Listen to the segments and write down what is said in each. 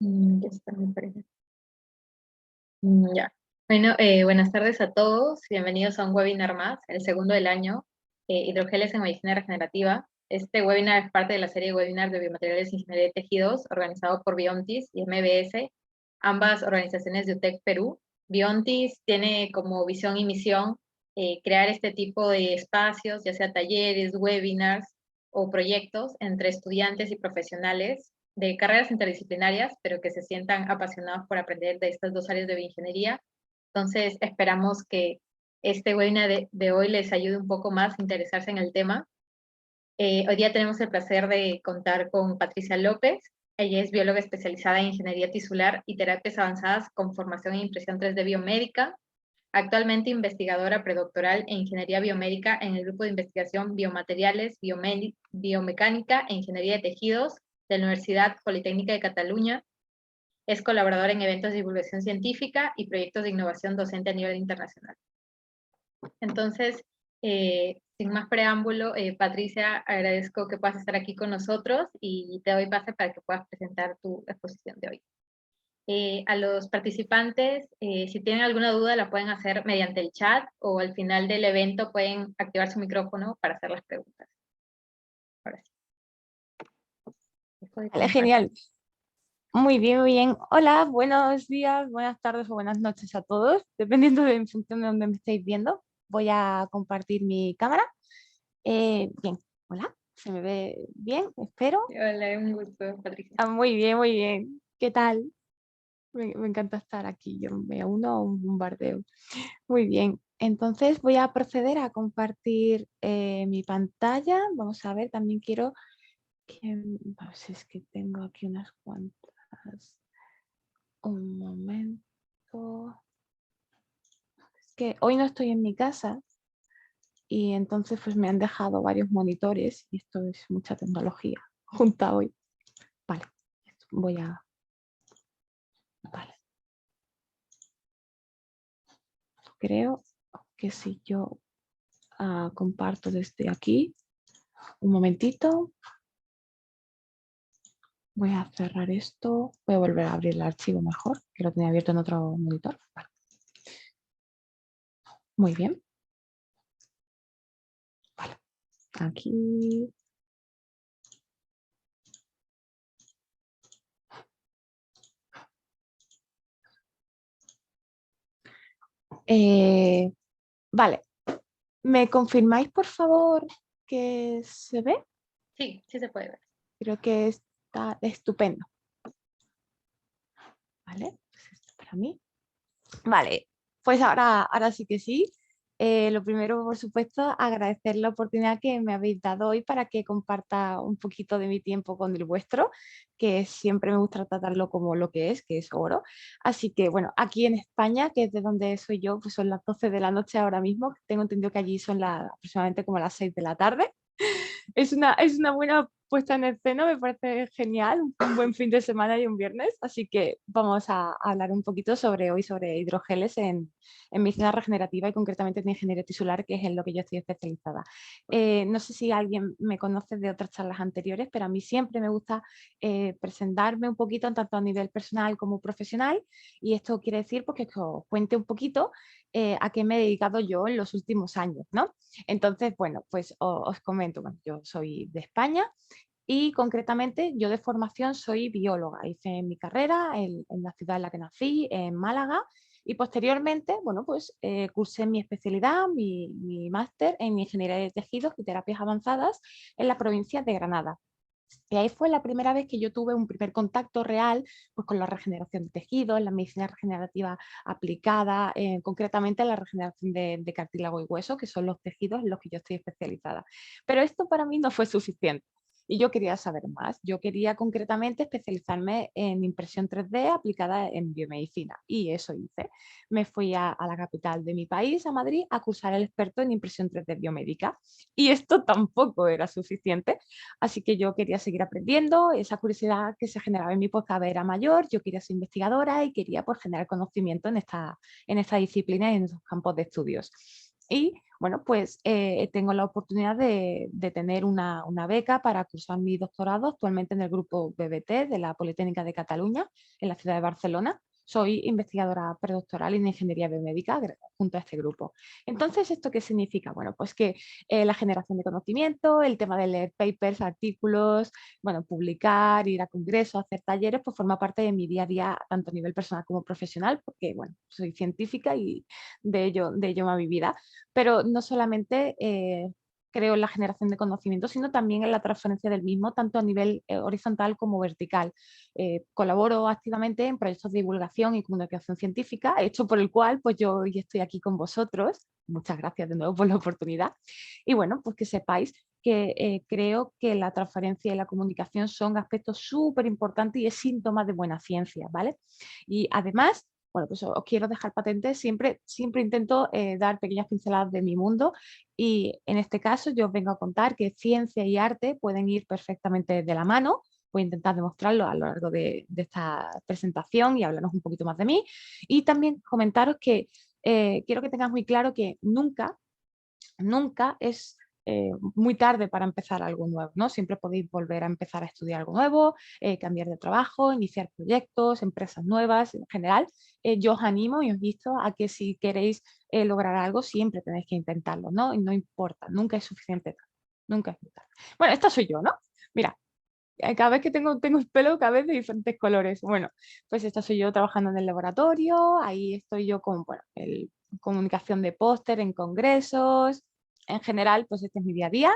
Ya está, me parece. Ya. Bueno, buenas tardes a todos. Bienvenidos a un webinar más, el segundo del año, Hidrogeles en Medicina Regenerativa. Este webinar es parte de la serie de webinars de Biomateriales e Ingeniería de Tejidos, organizado por Biontis y MBS, ambas organizaciones de UTEC Perú. Biontis tiene como visión y misión crear este tipo de espacios, ya sea talleres, webinars o proyectos entre estudiantes y profesionales de carreras interdisciplinarias, pero que se sientan apasionados por aprender de estas dos áreas de bioingeniería. Entonces, esperamos que este webinar de hoy les ayude un poco más a interesarse en el tema. Hoy día tenemos el placer de contar con Patricia López. Ella es bióloga especializada en ingeniería tisular y terapias avanzadas con formación en impresión 3D biomédica. Actualmente investigadora predoctoral en ingeniería biomédica en el grupo de investigación Biomateriales, Biomecánica e Ingeniería de Tejidos de la Universidad Politécnica de Cataluña. Es colaboradora en eventos de divulgación científica y proyectos de innovación docente a nivel internacional. Entonces, sin más preámbulo, Patricia, agradezco que puedas estar aquí con nosotros y te doy pase para que puedas presentar tu exposición de hoy. A los participantes, si tienen alguna duda, la pueden hacer mediante el chat o al final del evento pueden activar su micrófono para hacer las preguntas. Ahora sí. Vale, genial. Muy bien, muy bien. Hola, buenos días, buenas tardes o buenas noches a todos, dependiendo de en función de dónde me estáis viendo. Voy a compartir mi cámara. Bien, hola, ¿se me ve bien? Espero. Hola, un gusto, Patricia. Muy bien, muy bien. ¿Qué tal? Me encanta estar aquí, yo me uno a un bombardeo. Muy bien, entonces voy a proceder a compartir mi pantalla. Vamos a ver, también quiero que... A ver si es que tengo aquí unas cuantas... Un momento. Es que hoy no estoy en mi casa y entonces pues me han dejado varios monitores y esto es mucha tecnología junta hoy. Vale, voy a... Vale. Creo que si yo comparto desde aquí, un momentito, voy a cerrar esto, voy a volver a abrir el archivo mejor, que lo tenía abierto en otro monitor. Vale. Muy bien. Vale. Aquí. Vale. ¿Me confirmáis, por favor, que se ve? Sí, sí se puede ver. Creo que está estupendo. ¿Vale? Pues esto para mí. Vale, pues ahora sí que sí. Lo primero, por supuesto, agradecer la oportunidad que me habéis dado hoy para que comparta un poquito de mi tiempo con el vuestro, que siempre me gusta tratarlo como lo que es oro. Así que, bueno, aquí en España, que es de donde soy yo, pues son las 12 de la noche ahora mismo. Tengo entendido que allí son aproximadamente como las 6 de la tarde. Es una buena puesta en escena, me parece genial, un buen fin de semana y un viernes, así que vamos a hablar un poquito sobre hidrogeles en medicina regenerativa y concretamente en ingeniería tisular, que es en lo que yo estoy especializada. No sé si alguien me conoce de otras charlas anteriores, pero a mí siempre me gusta presentarme un poquito, tanto a nivel personal como profesional, y esto quiere decir porque que os cuente un poquito a qué me he dedicado yo en los últimos años, ¿no? Entonces, bueno, pues os comento, bueno, yo soy de España y concretamente yo de formación soy bióloga. Hice mi carrera en la ciudad en la que nací, en Málaga, y posteriormente, bueno, pues cursé mi especialidad, mi máster en ingeniería de tejidos y terapias avanzadas en la provincia de Granada. Y ahí fue la primera vez que yo tuve un primer contacto real pues, con la regeneración de tejidos, la medicina regenerativa aplicada, concretamente la regeneración de cartílago y hueso, que son los tejidos en los que yo estoy especializada. Pero esto para mí no fue suficiente. Y yo quería saber más. Yo quería concretamente especializarme en impresión 3D aplicada en biomedicina. Y eso hice. Me fui a la capital de mi país, a Madrid, a cursar el experto en impresión 3D biomédica. Y esto tampoco era suficiente. Así que yo quería seguir aprendiendo, esa curiosidad que se generaba en mí pues cada vez era mayor, yo quería ser investigadora y quería pues generar conocimiento en esta disciplina y en estos campos de estudios. Y bueno, pues tengo la oportunidad de tener una beca para cursar mi doctorado actualmente en el grupo BBT de la Politécnica de Cataluña, en la ciudad de Barcelona. Soy investigadora predoctoral en ingeniería biomédica junto a este grupo. Entonces, ¿esto qué significa? Bueno, pues que la generación de conocimiento, el tema de leer papers, artículos, bueno, publicar, ir a congresos, hacer talleres, pues forma parte de mi día a día, tanto a nivel personal como profesional, porque, bueno, soy científica y de ello va mi vida. Pero no solamente creo en la generación de conocimiento, sino también en la transferencia del mismo, tanto a nivel horizontal como vertical. Colaboro activamente en proyectos de divulgación y comunicación científica, hecho por el cual pues yo hoy estoy aquí con vosotros. Muchas gracias de nuevo por la oportunidad. Y bueno, pues que sepáis que creo que la transferencia y la comunicación son aspectos súper importantes y es síntoma de buena ciencia, ¿vale? Y además, bueno, pues os quiero dejar patente, siempre intento dar pequeñas pinceladas de mi mundo y en este caso yo os vengo a contar que ciencia y arte pueden ir perfectamente de la mano. Voy a intentar demostrarlo a lo largo de esta presentación y hablarnos un poquito más de mí. Y también comentaros que quiero que tengáis muy claro que nunca es muy tarde para empezar algo nuevo, ¿no? Siempre podéis volver a empezar a estudiar algo nuevo, cambiar de trabajo, iniciar proyectos, empresas nuevas, en general. Yo os animo y os insto a que si queréis lograr algo, siempre tenéis que intentarlo, ¿no? Y no importa, nunca es suficiente tarde, nunca es muy tarde. Bueno, esta soy yo, ¿no? Mira, cada vez que tengo el pelo cada vez de diferentes colores. Bueno, pues esta soy yo trabajando en el laboratorio, ahí estoy yo con, bueno, comunicación de póster en congresos, en general, pues este es mi día a día.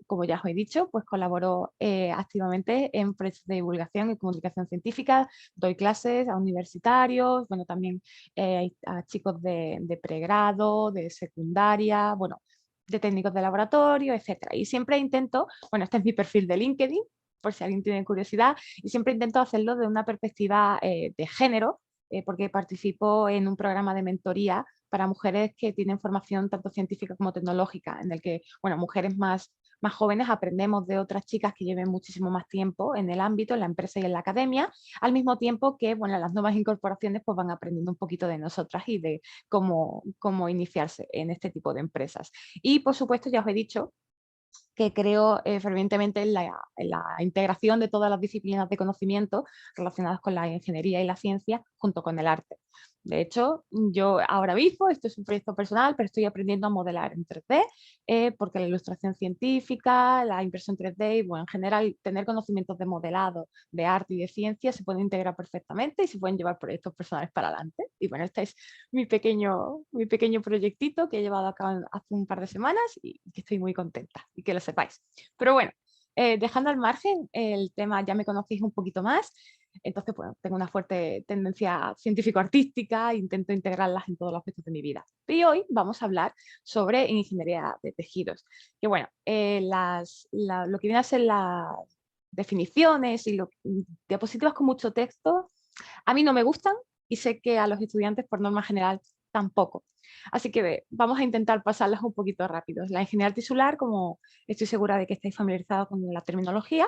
Como ya os he dicho, pues colaboro activamente en proyectos de divulgación y comunicación científica, doy clases a universitarios, bueno, también a chicos de pregrado, de secundaria, bueno, de técnicos de laboratorio, etcétera. Y siempre intento, bueno, este es mi perfil de LinkedIn, por si alguien tiene curiosidad, y siempre intento hacerlo de una perspectiva de género, porque participo en un programa de mentoría para mujeres que tienen formación tanto científica como tecnológica, en el que, bueno, mujeres más jóvenes aprendemos de otras chicas que lleven muchísimo más tiempo en el ámbito, en la empresa y en la academia, al mismo tiempo que, bueno, las nuevas incorporaciones pues van aprendiendo un poquito de nosotras y de cómo iniciarse en este tipo de empresas. Y, por supuesto, ya os he dicho que creo fervientemente en la integración de todas las disciplinas de conocimiento relacionadas con la ingeniería y la ciencia junto con el arte. De hecho, yo ahora mismo, esto es un proyecto personal, pero estoy aprendiendo a modelar en 3D, porque la ilustración científica, la impresión 3D y, bueno, en general, tener conocimientos de modelado, de arte y de ciencia se pueden integrar perfectamente y se pueden llevar proyectos personales para adelante. Y bueno, este es mi pequeño proyectito que he llevado a cabo hace un par de semanas y que estoy muy contenta y que lo sepáis. Pero bueno, dejando al margen el tema, ya me conocéis un poquito más, entonces bueno, tengo una fuerte tendencia científico-artística, intento integrarlas en todos los aspectos de mi vida. Y hoy vamos a hablar sobre ingeniería de tejidos, que bueno, lo que viene a ser las definiciones y diapositivas con mucho texto, a mí no me gustan y sé que a los estudiantes por norma general tampoco. Así que vamos a intentar pasarlas un poquito rápido. La ingeniería tisular, como estoy segura de que estáis familiarizados con la terminología,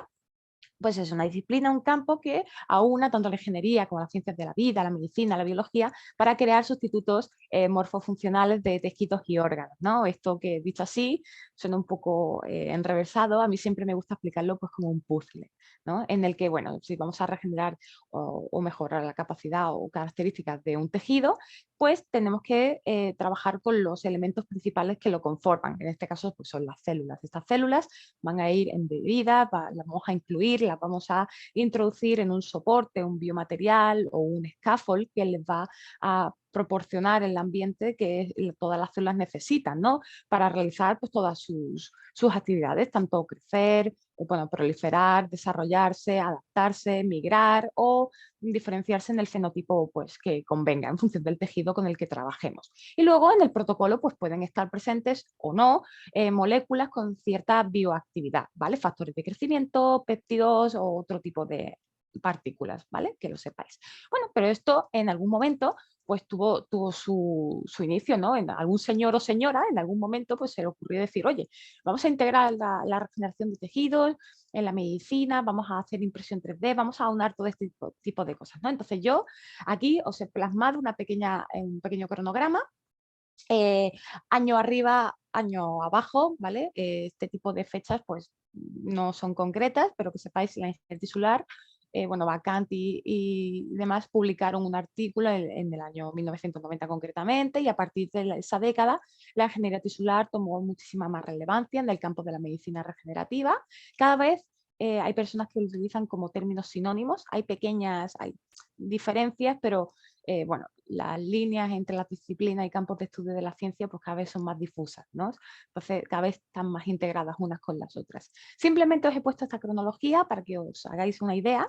pues es una disciplina, un campo que aúna tanto la ingeniería como las ciencias de la vida, la medicina, la biología, para crear sustitutos morfofuncionales de tejidos y órganos, ¿no? Esto que dicho así suena un poco enrevesado, a mí siempre me gusta explicarlo pues como un puzzle, ¿no? En el que, bueno, si vamos a regenerar o mejorar la capacidad o características de un tejido, pues tenemos que trabajar con los elementos principales que lo conforman. En este caso, pues son las células. Estas células van a ir embebidas, las vamos a incluir, las vamos a introducir en un soporte, un biomaterial o un scaffold que les va a proporcionar el ambiente que todas las células necesitan, ¿no? Para realizar pues, todas sus actividades, tanto crecer, bueno, proliferar, desarrollarse, adaptarse, migrar o diferenciarse en el fenotipo pues, que convenga en función del tejido con el que trabajemos. Y luego en el protocolo pues, pueden estar presentes o no moléculas con cierta bioactividad, ¿vale? Factores de crecimiento, péptidos o otro tipo de partículas, ¿vale? Que lo sepáis. Bueno, pero esto en algún momento pues tuvo su inicio, ¿no? En algún señor o señora en algún momento pues se le ocurrió decir, oye, vamos a integrar la regeneración de tejidos en la medicina, vamos a hacer impresión 3D, vamos a aunar todo este tipo de cosas, ¿no? Entonces yo aquí os he plasmado un pequeño cronograma Año arriba, año abajo, ¿vale? Este tipo de fechas pues no son concretas, pero que sepáis la ingeniería tisular, bueno, Vacant y demás publicaron un artículo en el año 1990 concretamente, y a partir de esa década la ingeniería tisular tomó muchísima más relevancia en el campo de la medicina regenerativa. Cada vez hay personas que lo utilizan como términos sinónimos, hay diferencias, pero bueno, las líneas entre las disciplinas y campos de estudio de la ciencia pues cada vez son más difusas, ¿no? Entonces cada vez están más integradas unas con las otras. Simplemente os he puesto esta cronología para que os hagáis una idea.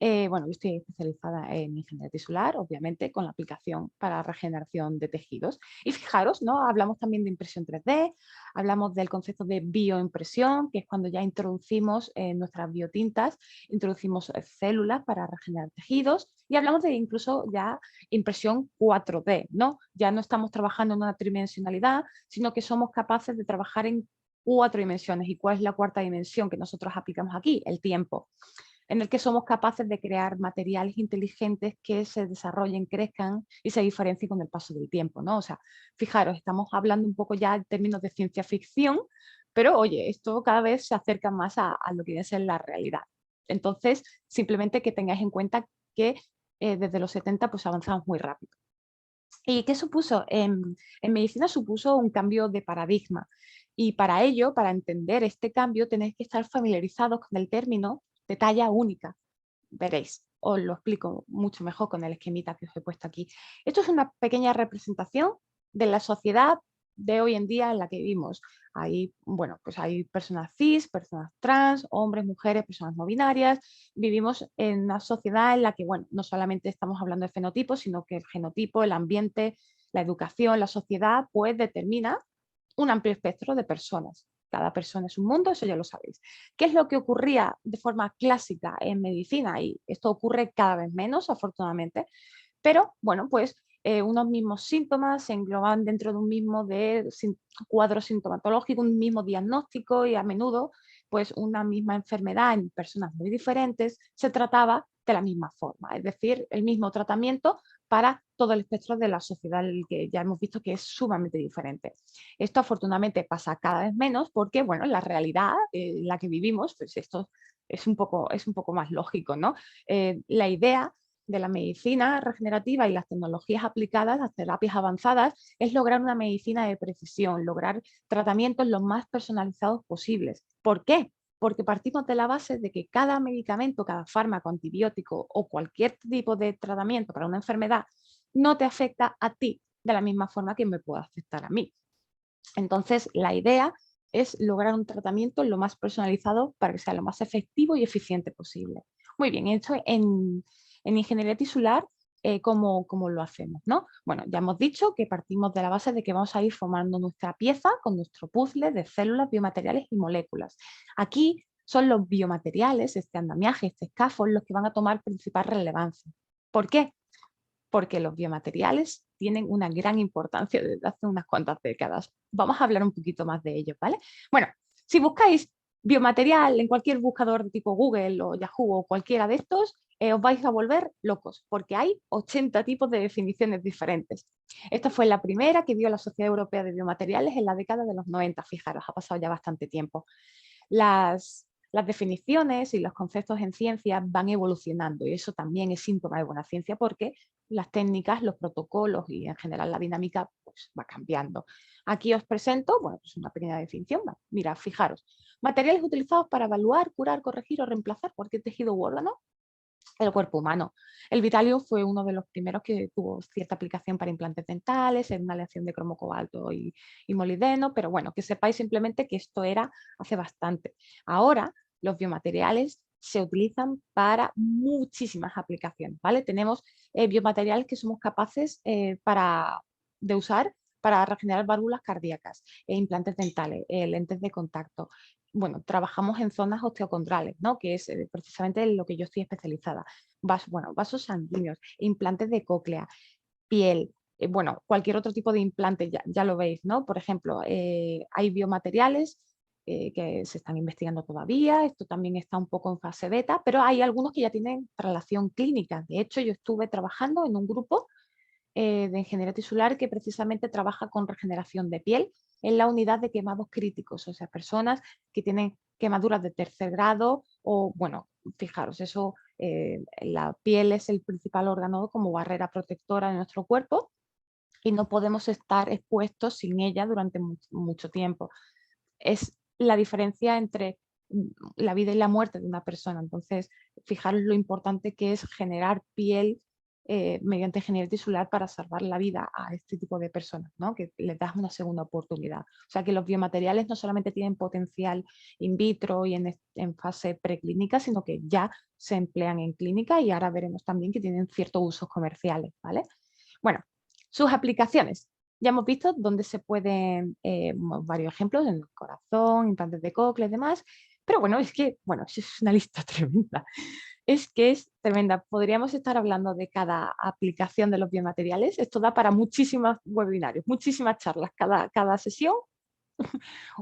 Bueno, yo estoy especializada en ingeniería tisular, obviamente, con la aplicación para regeneración de tejidos. Y fijaros, ¿no? Hablamos también de impresión 3D, hablamos del concepto de bioimpresión, que es cuando ya introducimos nuestras biotintas, introducimos células para regenerar tejidos, y hablamos de incluso ya impresión 4D, ¿no? Ya no estamos trabajando en una tridimensionalidad, sino que somos capaces de trabajar en 4 dimensiones. ¿Y cuál es la cuarta dimensión que nosotros aplicamos aquí? El tiempo, en el que somos capaces de crear materiales inteligentes que se desarrollen, crezcan y se diferencien con el paso del tiempo, ¿no? O sea, fijaros, estamos hablando un poco ya en términos de ciencia ficción, pero oye, esto cada vez se acerca más a lo que viene a ser la realidad. Entonces, simplemente que tengáis en cuenta que desde los 70 pues avanzamos muy rápido. ¿Y qué supuso? En medicina supuso un cambio de paradigma, y para ello, para entender este cambio, tenéis que estar familiarizados con el término de talla única. Veréis, os lo explico mucho mejor con el esquemita que os he puesto aquí. Esto es una pequeña representación de la sociedad de hoy en día en la que vivimos. Hay, bueno, pues hay personas cis, personas trans, hombres, mujeres, personas no binarias. Vivimos en una sociedad en la que, bueno, no solamente estamos hablando de fenotipos, sino que el genotipo, el ambiente, la educación, la sociedad, pues determina un amplio espectro de personas. Cada persona es un mundo, eso ya lo sabéis. ¿Qué es lo que ocurría de forma clásica en medicina? Y esto ocurre cada vez menos, afortunadamente, pero bueno, pues unos mismos síntomas se engloban dentro de un mismo cuadro sintomatológico, un mismo diagnóstico, y a menudo pues una misma enfermedad en personas muy diferentes se trataba de la misma forma, es decir, el mismo tratamiento para todo el espectro de la sociedad, el que ya hemos visto que es sumamente diferente. Esto afortunadamente pasa cada vez menos porque, bueno, la realidad en la que vivimos, pues esto es un poco más lógico, ¿no? La idea de la medicina regenerativa y las tecnologías aplicadas, las terapias avanzadas, es lograr una medicina de precisión, lograr tratamientos lo más personalizados posibles. ¿Por qué? Porque partimos de la base de que cada medicamento, cada fármaco, antibiótico o cualquier tipo de tratamiento para una enfermedad no te afecta a ti de la misma forma que me puede afectar a mí. Entonces, la idea es lograr un tratamiento lo más personalizado para que sea lo más efectivo y eficiente posible. Muy bien, esto en ingeniería tisular, ¿cómo lo hacemos, ¿no? Bueno, ya hemos dicho que partimos de la base de que vamos a ir formando nuestra pieza con nuestro puzzle de células, biomateriales y moléculas. Aquí son los biomateriales, este andamiaje, este scaffold, los que van a tomar principal relevancia. ¿Por qué? Porque los biomateriales tienen una gran importancia desde hace unas cuantas décadas. Vamos a hablar un poquito más de ellos, ¿vale? Bueno, si buscáis biomaterial en cualquier buscador de tipo Google o Yahoo o cualquiera de estos, os vais a volver locos, porque hay 80 tipos de definiciones diferentes. Esta fue la primera que vio la Sociedad Europea de Biomateriales en la década de los 90, fijaros, ha pasado ya bastante tiempo. Las definiciones y los conceptos en ciencia van evolucionando, y eso también es síntoma de buena ciencia, porque las técnicas, los protocolos y en general la dinámica pues, va cambiando. Aquí os presento, bueno, pues una pequeña definición. Mira, fijaros, materiales utilizados para evaluar, curar, corregir o reemplazar cualquier tejido u órgano del cuerpo humano. El vitalio fue uno de los primeros que tuvo cierta aplicación para implantes dentales, en una aleación de cromo cobalto y molibdeno, pero bueno, que sepáis simplemente que esto era hace bastante. Ahora los biomateriales se utilizan para muchísimas aplicaciones, ¿vale? Tenemos biomateriales que somos capaces de usar para regenerar válvulas cardíacas, implantes dentales, lentes de contacto. Bueno, trabajamos en zonas osteocondrales, ¿no? Que es precisamente en lo que yo estoy especializada. Vasos sanguíneos, implantes de cóclea, piel, bueno, cualquier otro tipo de implante, ya lo veis, ¿no? Por ejemplo, hay biomateriales que se están investigando todavía, esto también está un poco en fase beta, pero hay algunos que ya tienen relación clínica. De hecho, yo estuve trabajando en un grupo de ingeniería tisular que precisamente trabaja con regeneración de piel en la unidad de quemados críticos, o sea, personas que tienen quemaduras de tercer grado o, bueno, fijaros, eso, la piel es el principal órgano como barrera protectora de nuestro cuerpo y no podemos estar expuestos sin ella durante mucho tiempo. Es la diferencia entre la vida y la muerte de una persona. Entonces, fijaros lo importante que es generar piel mediante ingeniería tisular para salvar la vida a este tipo de personas, ¿no? Que les das una segunda oportunidad. O sea que los biomateriales no solamente tienen potencial in vitro y en fase preclínica, sino que ya se emplean en clínica y ahora veremos también que tienen ciertos usos comerciales, ¿vale? Bueno, sus aplicaciones. Ya hemos visto dónde se pueden, varios ejemplos, en el corazón, implantes de cóclea y demás, pero bueno, es una lista tremenda. Es que es tremenda. Podríamos estar hablando de cada aplicación de los biomateriales. Esto da para muchísimos webinarios, muchísimas charlas. Cada sesión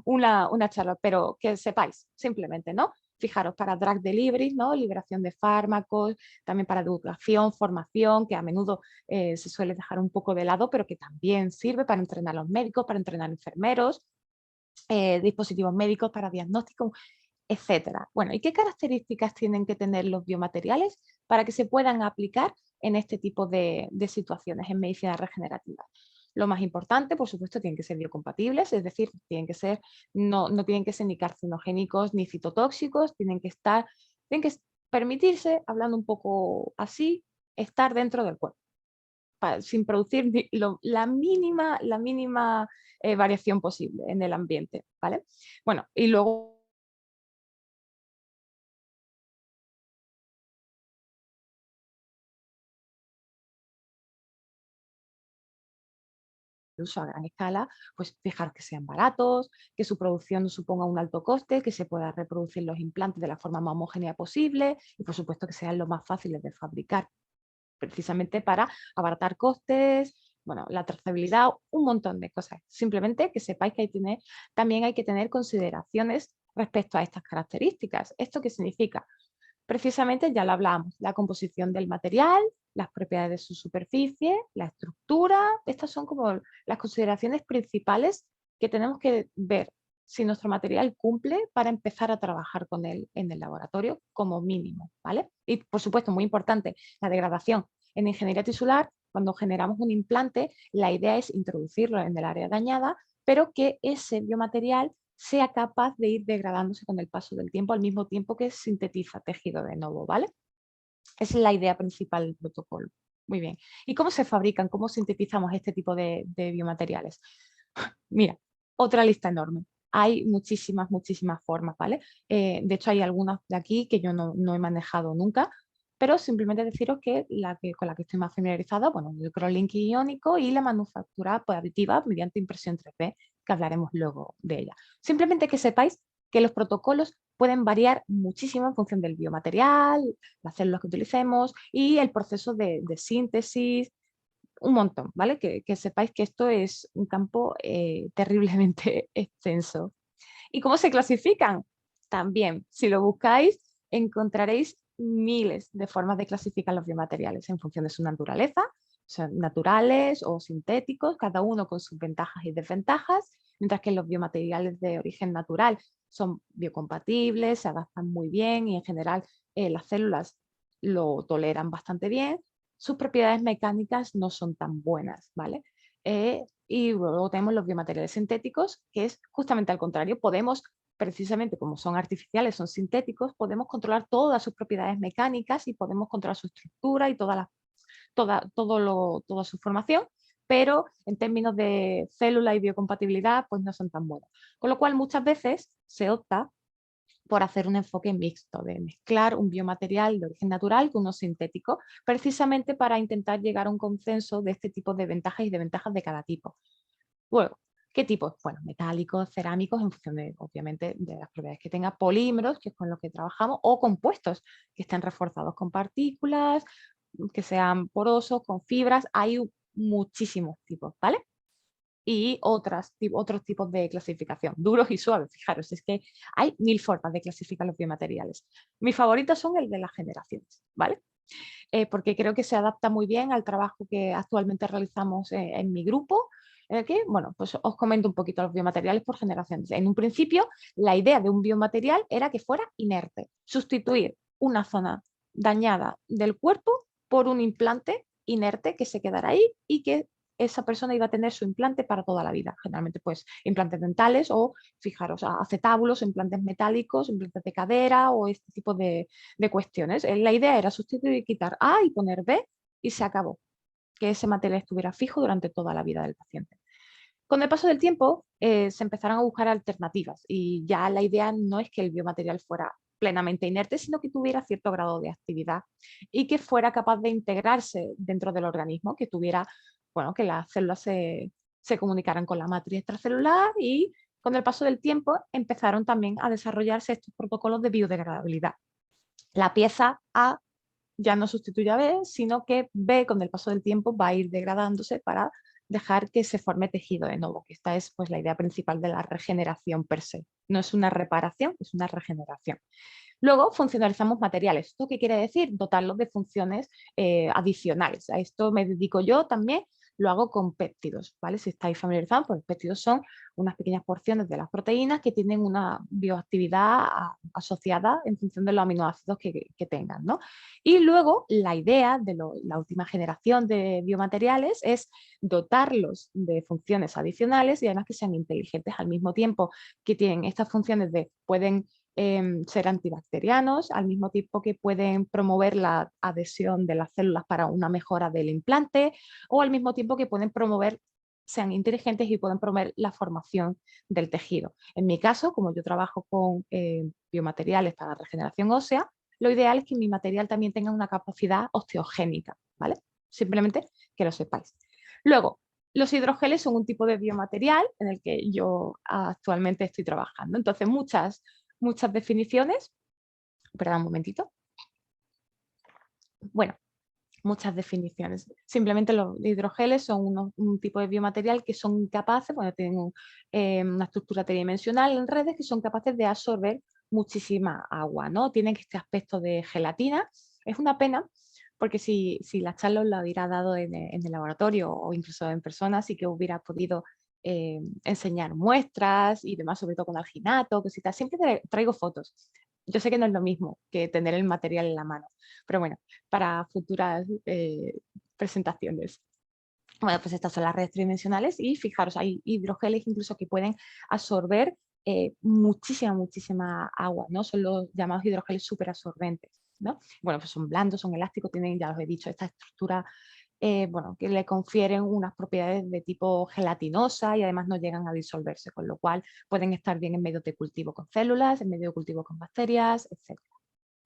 una charla, pero que sepáis simplemente, ¿no? Fijaros, para drug delivery, ¿no? Liberación de fármacos, también para educación, formación, que a menudo se suele dejar un poco de lado, pero que también sirve para entrenar a los médicos, para entrenar enfermeros, dispositivos médicos para diagnóstico, etcétera. Bueno, ¿y qué características tienen que tener los biomateriales para que se puedan aplicar en este tipo de situaciones en medicina regenerativa? Lo más importante, por supuesto, tienen que ser biocompatibles, es decir, no tienen que ser ni carcinogénicos ni citotóxicos, tienen que permitirse, hablando un poco así, estar dentro del cuerpo, sin producir la mínima variación posible en el ambiente, ¿vale? Bueno, y luego uso a gran escala, pues fijar que sean baratos, que su producción no suponga un alto coste, que se pueda reproducir los implantes de la forma más homogénea posible y por supuesto que sean lo más fáciles de fabricar, precisamente para abaratar costes, bueno, la trazabilidad, un montón de cosas. Simplemente que sepáis que también hay que tener consideraciones respecto a estas características. ¿Esto qué significa? Precisamente ya lo hablamos, la composición del material, las propiedades de su superficie, la estructura, estas son como las consideraciones principales que tenemos que ver si nuestro material cumple para empezar a trabajar con él en el laboratorio como mínimo, ¿vale? Y por supuesto, muy importante, la degradación. En ingeniería tisular, cuando generamos un implante, la idea es introducirlo en el área dañada, pero que ese biomaterial sea capaz de ir degradándose con el paso del tiempo al mismo tiempo que sintetiza tejido de nuevo, ¿vale? Esa es la idea principal del protocolo. Muy bien. ¿Y cómo se fabrican? ¿Cómo sintetizamos este tipo de biomateriales? Mira, otra lista enorme. Hay muchísimas formas, ¿vale? De hecho, hay algunas de aquí que yo no he manejado nunca, pero simplemente deciros que con la que estoy más familiarizada, bueno, el microlink iónico y la manufactura aditiva mediante impresión 3D, que hablaremos luego de ella. Simplemente que sepáis que los protocolos pueden variar muchísimo en función del biomaterial, las células que utilicemos y el proceso de síntesis, un montón, ¿vale? Que sepáis que esto es un campo terriblemente extenso. ¿Y cómo se clasifican? También, si lo buscáis, encontraréis miles de formas de clasificar los biomateriales en función de su naturaleza, son naturales o sintéticos, cada uno con sus ventajas y desventajas, mientras que los biomateriales de origen natural son biocompatibles, se adaptan muy bien y en general las células lo toleran bastante bien. Sus propiedades mecánicas no son tan buenas, ¿vale? Y luego tenemos los biomateriales sintéticos, que es justamente al contrario. Podemos, precisamente como son artificiales, son sintéticos, podemos controlar todas sus propiedades mecánicas y podemos controlar su estructura y toda su formación, pero en términos de célula y biocompatibilidad, pues no son tan buenos. Con lo cual, muchas veces se opta por hacer un enfoque mixto, de mezclar un biomaterial de origen natural con uno sintético, precisamente para intentar llegar a un consenso de este tipo de ventajas y desventajas de cada tipo. Luego, ¿qué tipos? Bueno, metálicos, cerámicos, en función de, obviamente, de las propiedades que tenga, polímeros, que es con los que trabajamos, o compuestos, que estén reforzados con partículas, que sean porosos, con fibras, hay muchísimos tipos, ¿vale? Y otros tipos de clasificación, duros y suaves. Fijaros, es que hay 1000 formas de clasificar los biomateriales. Mis favoritos son el de las generaciones, ¿vale? porque creo que se adapta muy bien al trabajo que actualmente realizamos en mi grupo, que, bueno, pues os comento un poquito los biomateriales por generaciones. En un principio, la idea de un biomaterial era que fuera inerte, sustituir una zona dañada del cuerpo por un implante inerte que se quedara ahí y que esa persona iba a tener su implante para toda la vida. Generalmente, pues, implantes dentales o, fijaros, acetábulos, implantes metálicos, implantes de cadera o este tipo de cuestiones. La idea era sustituir y quitar A y poner B y se acabó. Que ese material estuviera fijo durante toda la vida del paciente. Con el paso del tiempo se empezaron a buscar alternativas y ya la idea no es que el biomaterial fuera plenamente inerte, sino que tuviera cierto grado de actividad y que fuera capaz de integrarse dentro del organismo, que tuviera, bueno, que las células se comunicaran con la matriz extracelular y con el paso del tiempo empezaron también a desarrollarse estos protocolos de biodegradabilidad. La pieza A ya no sustituye a B, sino que B con el paso del tiempo va a ir degradándose para dejar que se forme tejido de nuevo, que esta es pues la idea principal de la regeneración per se. No es una reparación, es una regeneración. Luego funcionalizamos materiales. ¿Esto qué quiere decir? Dotarlos de funciones adicionales. A esto me dedico yo también, lo hago con péptidos, ¿vale? Si estáis familiarizados, pues los péptidos son unas pequeñas porciones de las proteínas que tienen una bioactividad asociada en función de los aminoácidos que tengan, ¿no? Y luego la idea de la última generación de biomateriales es dotarlos de funciones adicionales y además que sean inteligentes al mismo tiempo que tienen estas funciones de pueden ser antibacterianos, al mismo tiempo que pueden promover la adhesión de las células para una mejora del implante, o al mismo tiempo que pueden promover, sean inteligentes y pueden promover la formación del tejido. En mi caso, como yo trabajo con biomateriales para regeneración ósea, lo ideal es que mi material también tenga una capacidad osteogénica, ¿vale? Simplemente que lo sepáis. Luego, los hidrogeles son un tipo de biomaterial en el que yo actualmente estoy trabajando. Entonces, muchas definiciones. Espera un momentito. Bueno, muchas definiciones. Simplemente los hidrogeles son un tipo de biomaterial que son capaces, bueno, tienen una estructura tridimensional en redes que son capaces de absorber muchísima agua, ¿no? Tienen este aspecto de gelatina. Es una pena porque si la charla os la hubiera dado en el laboratorio o incluso en persona, sí que hubiera podido enseñar muestras y demás, sobre todo con alginato, cositas. Siempre traigo fotos. Yo sé que no es lo mismo que tener el material en la mano, pero bueno, para futuras presentaciones. Bueno, pues estas son las redes tridimensionales y fijaros, hay hidrogeles incluso que pueden absorber muchísima agua, ¿no? Son los llamados hidrogeles superabsorbentes, ¿no? Bueno, pues son blandos, son elásticos, tienen, ya os he dicho, esta estructura bueno, que le confieren unas propiedades de tipo gelatinosa y además no llegan a disolverse, con lo cual pueden estar bien en medio de cultivo con células, en medio de cultivo con bacterias, etc.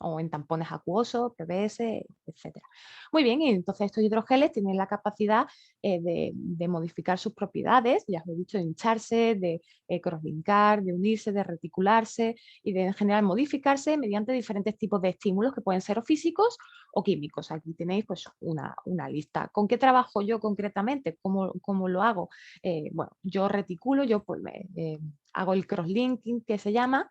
O en tampones acuosos, PBS, etcétera. Muy bien, y entonces estos hidrogeles tienen la capacidad de modificar sus propiedades, ya os he dicho, de hincharse, de crosslinkar, de unirse, de reticularse y de en general modificarse mediante diferentes tipos de estímulos que pueden ser o físicos o químicos. Aquí tenéis pues una lista. ¿Con qué trabajo yo concretamente? ¿Cómo lo hago? Bueno, yo reticulo, yo pues hago el crosslinking que se llama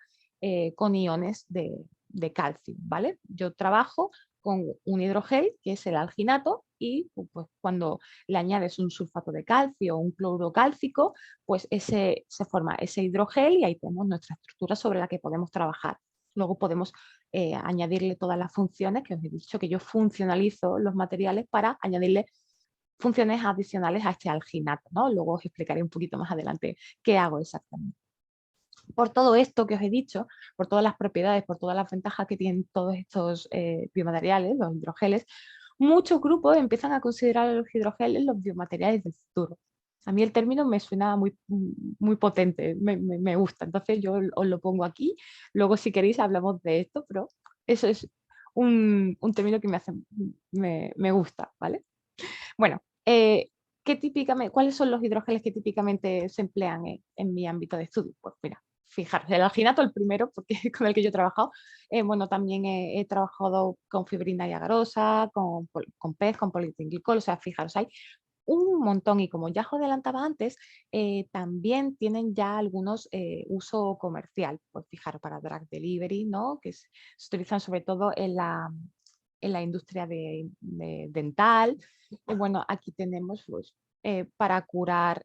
con iones de calcio, ¿vale? Yo trabajo con un hidrogel, que es el alginato, y pues, cuando le añades un sulfato de calcio o un cloruro cálcico, pues se forma ese hidrogel y ahí tenemos nuestra estructura sobre la que podemos trabajar. Luego podemos añadirle todas las funciones que os he dicho, que yo funcionalizo los materiales para añadirle funciones adicionales a este alginato, ¿no? Luego os explicaré un poquito más adelante qué hago exactamente. Por todo esto que os he dicho, por todas las propiedades, por todas las ventajas que tienen todos estos biomateriales, los hidrogeles, muchos grupos empiezan a considerar a los hidrogeles los biomateriales del futuro. A mí el término me suena muy potente, me gusta, entonces yo os lo pongo aquí. Luego si queréis hablamos de esto, pero eso es un término que me gusta, ¿vale? Bueno, ¿cuáles son los hidrogeles que típicamente se emplean en mi ámbito de estudio? Pues mira, fijaros, el alginato, el primero, porque es con el que yo he trabajado. Bueno, también he trabajado con fibrina y agarosa, con PEZ, con polietilenglicol, o sea, fijaros, hay un montón y como ya os adelantaba antes, también tienen ya algunos uso comercial, pues fijaros, para drug delivery, ¿no? Que se utilizan sobre todo en la industria dental. Y bueno, aquí tenemos pues, para curar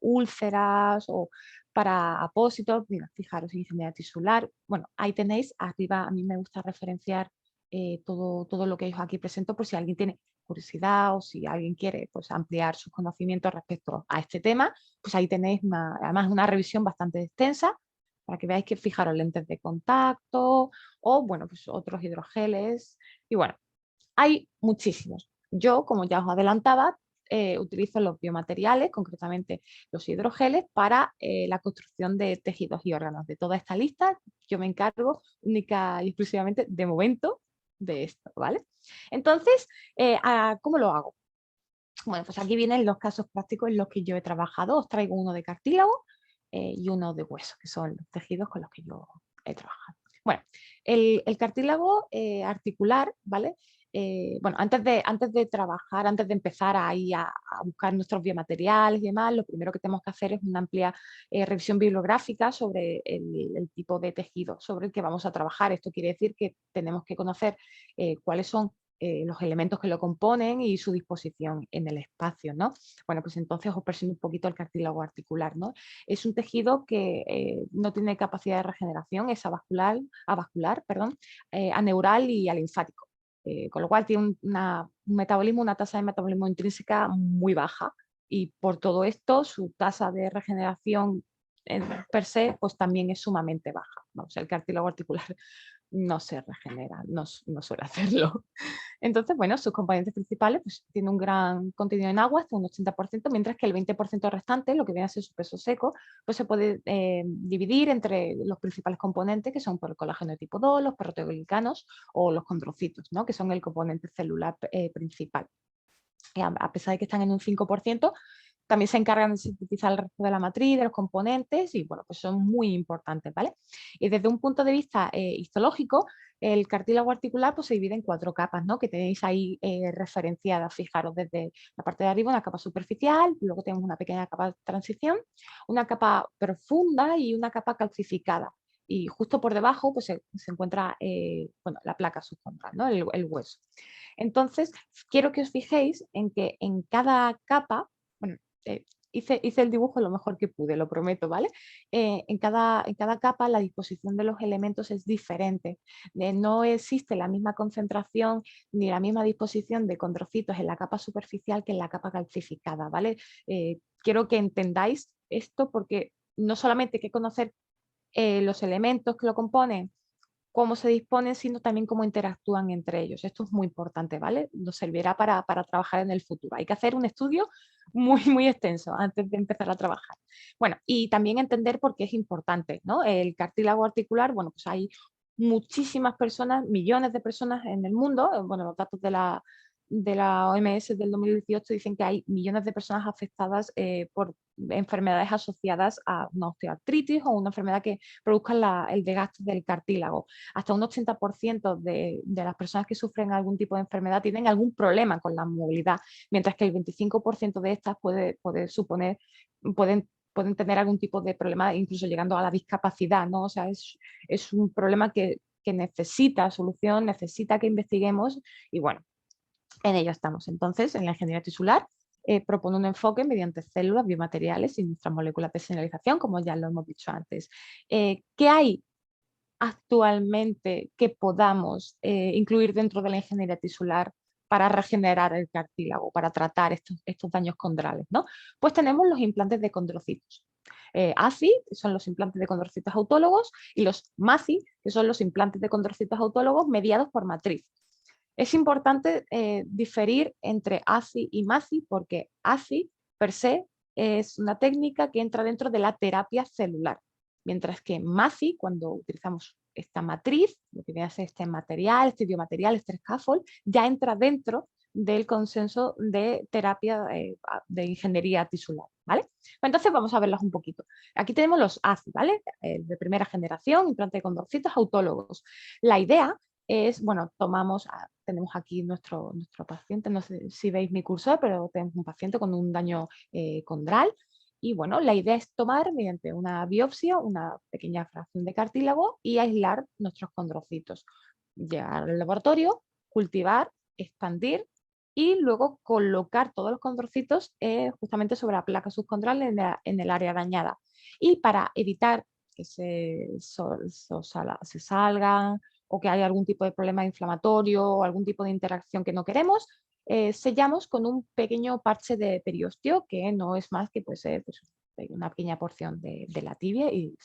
úlceras o para apósitos. Mira, fijaros, ingeniería tisular. Bueno, ahí tenéis arriba, a mí me gusta referenciar todo lo que yo aquí presento por si alguien tiene curiosidad o si alguien quiere pues, ampliar sus conocimientos respecto a este tema, pues ahí tenéis además una revisión bastante extensa para que veáis que fijaros lentes de contacto o bueno, pues otros hidrogeles. Y bueno, hay muchísimos. Yo, como ya os adelantaba, utilizo los biomateriales, concretamente los hidrogeles, para la construcción de tejidos y órganos. De toda esta lista, yo me encargo única y exclusivamente, de momento, de esto, ¿vale? Entonces, ¿cómo lo hago? Bueno, pues aquí vienen los casos prácticos en los que yo he trabajado. Os traigo uno de cartílago y uno de hueso, que son los tejidos con los que yo he trabajado. Bueno, el cartílago articular, ¿vale? Bueno, antes de trabajar, antes de empezar ahí a buscar nuestros biomateriales y demás, lo primero que tenemos que hacer es una amplia revisión bibliográfica sobre el tipo de tejido sobre el que vamos a trabajar. Esto quiere decir que tenemos que conocer cuáles son los elementos que lo componen y su disposición en el espacio, ¿no? Bueno, pues entonces os presento un poquito el cartílago articular, ¿no? Es un tejido que no tiene capacidad de regeneración, es avascular, perdón, aneural y alinfático, con lo cual tiene una tasa de metabolismo intrínseca muy baja y por todo esto su tasa de regeneración per se pues también es sumamente baja. Vamos, el cartílago articular no se regenera, no suele hacerlo. Entonces, bueno, sus componentes principales pues, tienen un gran contenido en agua, hasta un 80%, mientras que el 20% restante, lo que viene a ser su peso seco, pues se puede dividir entre los principales componentes, que son por el colágeno tipo 2, los proteoglicanos o los condrocitos, ¿no? Que son el componente celular principal. A pesar de que están en un 5%, también se encargan de sintetizar el resto de la matriz, de los componentes y bueno, pues son muy importantes, ¿vale? Y desde un punto de vista histológico, el cartílago articular pues, se divide en 4 capas, ¿no? Que tenéis ahí referenciadas, fijaros, desde la parte de arriba una capa superficial, luego tenemos una pequeña capa de transición, una capa profunda y una capa calcificada. Y justo por debajo pues, se encuentra bueno, la placa subconral, ¿no? El hueso. Entonces, quiero que os fijéis en que en cada capa, bueno, hice el dibujo lo mejor que pude, lo prometo, ¿vale? En cada capa la disposición de los elementos es diferente. No existe la misma concentración ni la misma disposición de condrocitos en la capa superficial que en la capa calcificada, ¿vale? Quiero que entendáis esto porque no solamente hay que conocer los elementos que lo componen, cómo se disponen, sino también cómo interactúan entre ellos. Esto es muy importante, ¿vale? Nos servirá para trabajar en el futuro. Hay que hacer un estudio muy, muy extenso antes de empezar a trabajar. Bueno, y también entender por qué es importante, ¿no? El cartílago articular, bueno, pues hay muchísimas personas, millones de personas en el mundo, bueno, los datos de la OMS del 2018 dicen que hay millones de personas afectadas por enfermedades asociadas a una osteoartritis o una enfermedad que produzca el desgaste del cartílago. Hasta un 80% de las personas que sufren algún tipo de enfermedad tienen algún problema con la movilidad, mientras que el 25% de estas pueden tener algún tipo de problema, incluso llegando a la discapacidad, ¿no? O sea, es un problema que necesita solución, necesita que investiguemos y bueno, en ello estamos. Entonces, en la ingeniería tisular propone un enfoque mediante células, biomateriales y nuestras moléculas de señalización, como ya lo hemos dicho antes. ¿Qué hay actualmente que podamos incluir dentro de la ingeniería tisular para regenerar el cartílago, para tratar estos daños condrales, ¿no? Pues tenemos los implantes de condrocitos. ACI, que son los implantes de condrocitos autólogos, y los MACI, que son los implantes de condrocitos autólogos mediados por matriz. Es importante diferir entre ACI y MACI porque ACI per se es una técnica que entra dentro de la terapia celular, mientras que MACI, cuando utilizamos esta matriz, lo que viene a ser este material, este biomaterial, este scaffold, ya entra dentro del consenso de terapia de ingeniería tisular, ¿vale? Entonces vamos a verlos un poquito. Aquí tenemos los ACI, ¿vale? De primera generación, implante de condrocitos autólogos. La idea es, bueno, tenemos aquí nuestro paciente, no sé si veis mi cursor, pero tenemos un paciente con un daño condral y bueno, la idea es tomar mediante una biopsia una pequeña fracción de cartílago y aislar nuestros condrocitos. Llegar al laboratorio, cultivar, expandir y luego colocar todos los condrocitos justamente sobre la placa subcondral en el área dañada. Y para evitar que se salgan o que haya algún tipo de problema inflamatorio o algún tipo de interacción que no queremos, sellamos con un pequeño parche de periósteo que no es más que pues, una pequeña porción de la tibia y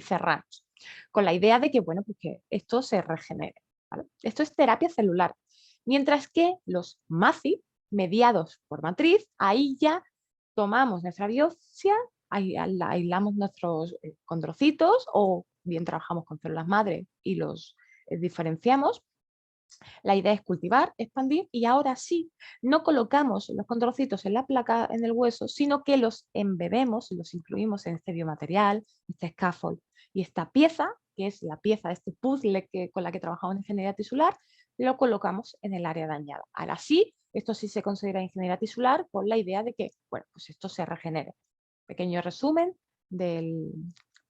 cerramos. Con la idea de que, bueno, pues que esto se regenere. ¿Vale? Esto es terapia celular. Mientras que los MACI, mediados por matriz, ahí ya tomamos nuestra biopsia, aislamos nuestros condrocitos o bien trabajamos con células madre y los diferenciamos. La idea es cultivar, expandir y ahora sí, no colocamos los condrocitos en la placa, en el hueso, sino que los embebemos, los incluimos en este biomaterial, este scaffold. Y esta pieza, que es la pieza de este puzzle con la que trabajamos en ingeniería tisular, lo colocamos en el área dañada. Ahora sí, esto sí se considera ingeniería tisular con la idea de que, bueno, pues esto se regenere. Pequeño resumen de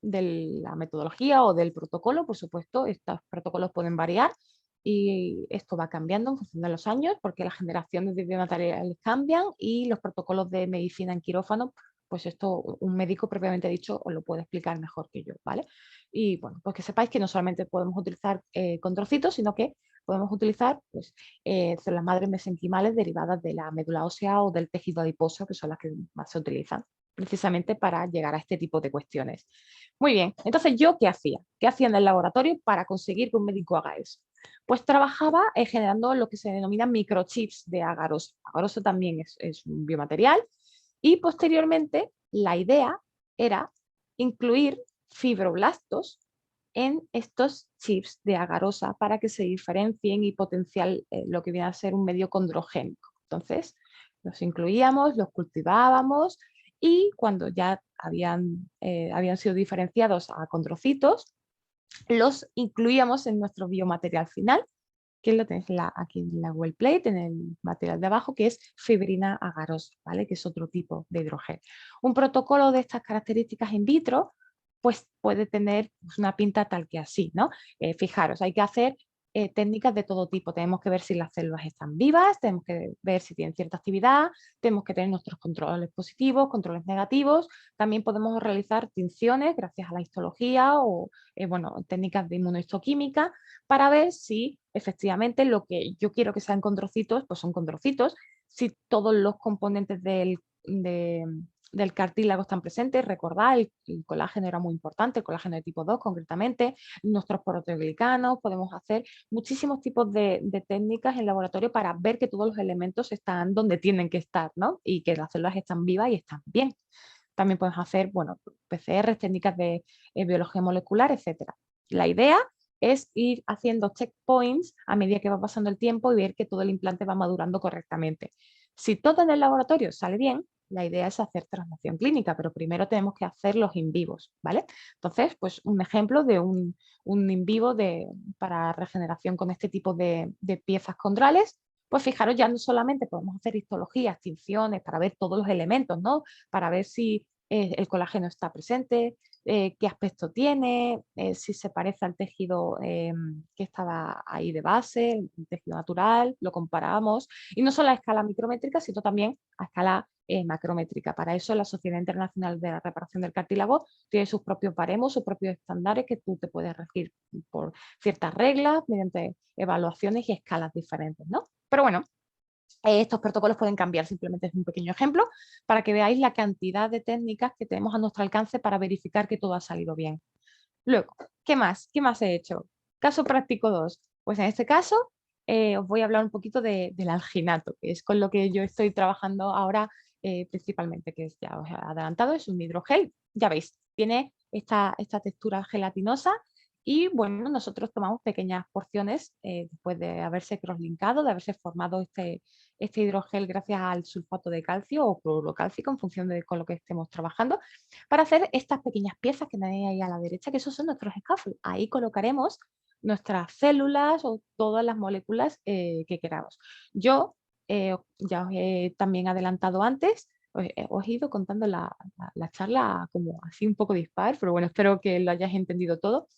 la metodología o del protocolo. Por supuesto, estos protocolos pueden variar y esto va cambiando en función de los años porque las generaciones de biomateriales cambian y los protocolos de medicina en quirófano, pues esto un médico propiamente dicho os lo puede explicar mejor que yo, ¿vale? Y bueno, pues que sepáis que no solamente podemos utilizar condrocitos, sino que podemos utilizar pues, células madres mesenquimales derivadas de la médula ósea o del tejido adiposo, que son las que más se utilizan precisamente para llegar a este tipo de cuestiones. Muy bien, entonces ¿yo qué hacía? ¿Qué hacía en el laboratorio para conseguir que un médico haga eso? Pues trabajaba generando lo que se denomina microchips de agarosa. Agarosa también es un biomaterial y posteriormente la idea era incluir fibroblastos en estos chips de agarosa para que se diferencien y potenciar lo que viene a ser un medio condrogénico. Entonces, los incluíamos, los cultivábamos y cuando ya habían sido diferenciados a condrocitos, los incluíamos en nuestro biomaterial final, que lo tenéis aquí en la well plate, en el material de abajo, que es fibrina agarosa, ¿vale? Que es otro tipo de hidrogel. Un protocolo de estas características in vitro pues puede tener pues, una pinta tal que así, ¿no? Fijaros, hay que hacer técnicas de todo tipo. Tenemos que ver si las células están vivas, tenemos que ver si tienen cierta actividad, tenemos que tener nuestros controles positivos, controles negativos. También podemos realizar tinciones gracias a la histología o bueno, técnicas de inmunohistoquímica para ver si efectivamente lo que yo quiero que sean condrocitos, pues son condrocitos. Si todos los componentes del cartílago están presentes, recordad, el colágeno era muy importante, el colágeno de tipo 2 concretamente, nuestros proteoglicanos, podemos hacer muchísimos tipos de técnicas en laboratorio para ver que todos los elementos están donde tienen que estar, ¿no? Y que las células están vivas y están bien. También podemos hacer, bueno, PCR, técnicas de biología molecular, etc. La idea es ir haciendo checkpoints a medida que va pasando el tiempo y ver que todo el implante va madurando correctamente. Si todo en el laboratorio sale bien, la idea es hacer transmisión clínica, pero primero tenemos que hacer los in vivos, ¿vale? Entonces, pues un ejemplo de un in vivo para regeneración con este tipo de piezas condrales, pues fijaros, ya no solamente podemos hacer histologías, tinciones, para ver todos los elementos, ¿no? Para ver si el colágeno está presente, qué aspecto tiene, si se parece al tejido que estaba ahí de base, el tejido natural, lo comparamos, y no solo a escala micrométrica, sino también a escala macrométrica. Para eso la Sociedad Internacional de la Reparación del Cartílago tiene sus propios baremos, sus propios estándares que tú te puedes regir por ciertas reglas, mediante evaluaciones y escalas diferentes, ¿no? Pero bueno, estos protocolos pueden cambiar, simplemente es un pequeño ejemplo para que veáis la cantidad de técnicas que tenemos a nuestro alcance para verificar que todo ha salido bien. Luego, ¿qué más? ¿Qué más he hecho? Caso práctico 2. Pues en este caso os voy a hablar un poquito del alginato, que es con lo que yo estoy trabajando ahora principalmente, que ya os he adelantado, es un hidrogel. Ya veis, tiene esta textura gelatinosa y bueno, nosotros tomamos pequeñas porciones después de haberse crosslinkado, de haberse formado este hidrogel gracias al sulfato de calcio o cloruro cálcico en función de con lo que estemos trabajando, para hacer estas pequeñas piezas que tenéis ahí a la derecha, que esos son nuestros scaffolds. Ahí colocaremos nuestras células o todas las moléculas que queramos. Yo ya os he también adelantado antes Os he ido contando la charla como así un poco dispar, pero bueno, espero que lo hayáis entendido todo.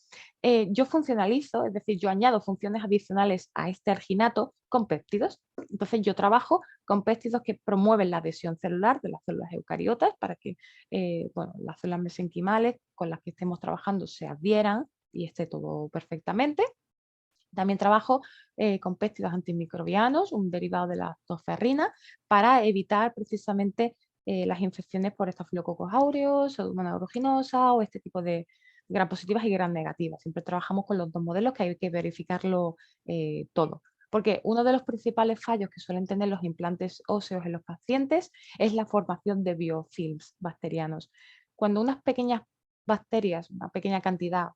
Yo funcionalizo, es decir, yo añado funciones adicionales a este arginato con péptidos. Entonces yo trabajo con péptidos que promueven la adhesión celular de las células eucariotas para que bueno, las células mesenquimales con las que estemos trabajando se adhieran y esté todo perfectamente. También trabajo con péptidos antimicrobianos, un derivado de la toferrina, para evitar precisamente las infecciones por estafilococos aureus, pseudomonas aeruginosa o este tipo de gram positivas y gram negativas. Siempre trabajamos con los dos modelos que hay que verificarlo todo. Porque uno de los principales fallos que suelen tener los implantes óseos en los pacientes es la formación de biofilms bacterianos. Cuando unas pequeñas bacterias, una pequeña cantidad,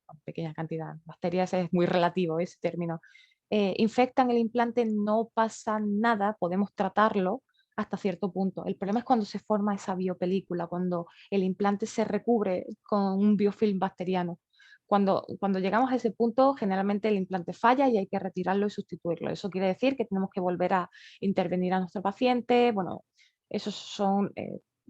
bacterias es muy relativo ese término, infectan el implante, no pasa nada, podemos tratarlo hasta cierto punto. El problema es cuando se forma esa biopelícula, cuando el implante se recubre con un biofilm bacteriano. Cuando llegamos a ese punto, generalmente el implante falla y hay que retirarlo y sustituirlo. Eso quiere decir que tenemos que volver a intervenir a nuestro paciente. Bueno, esos son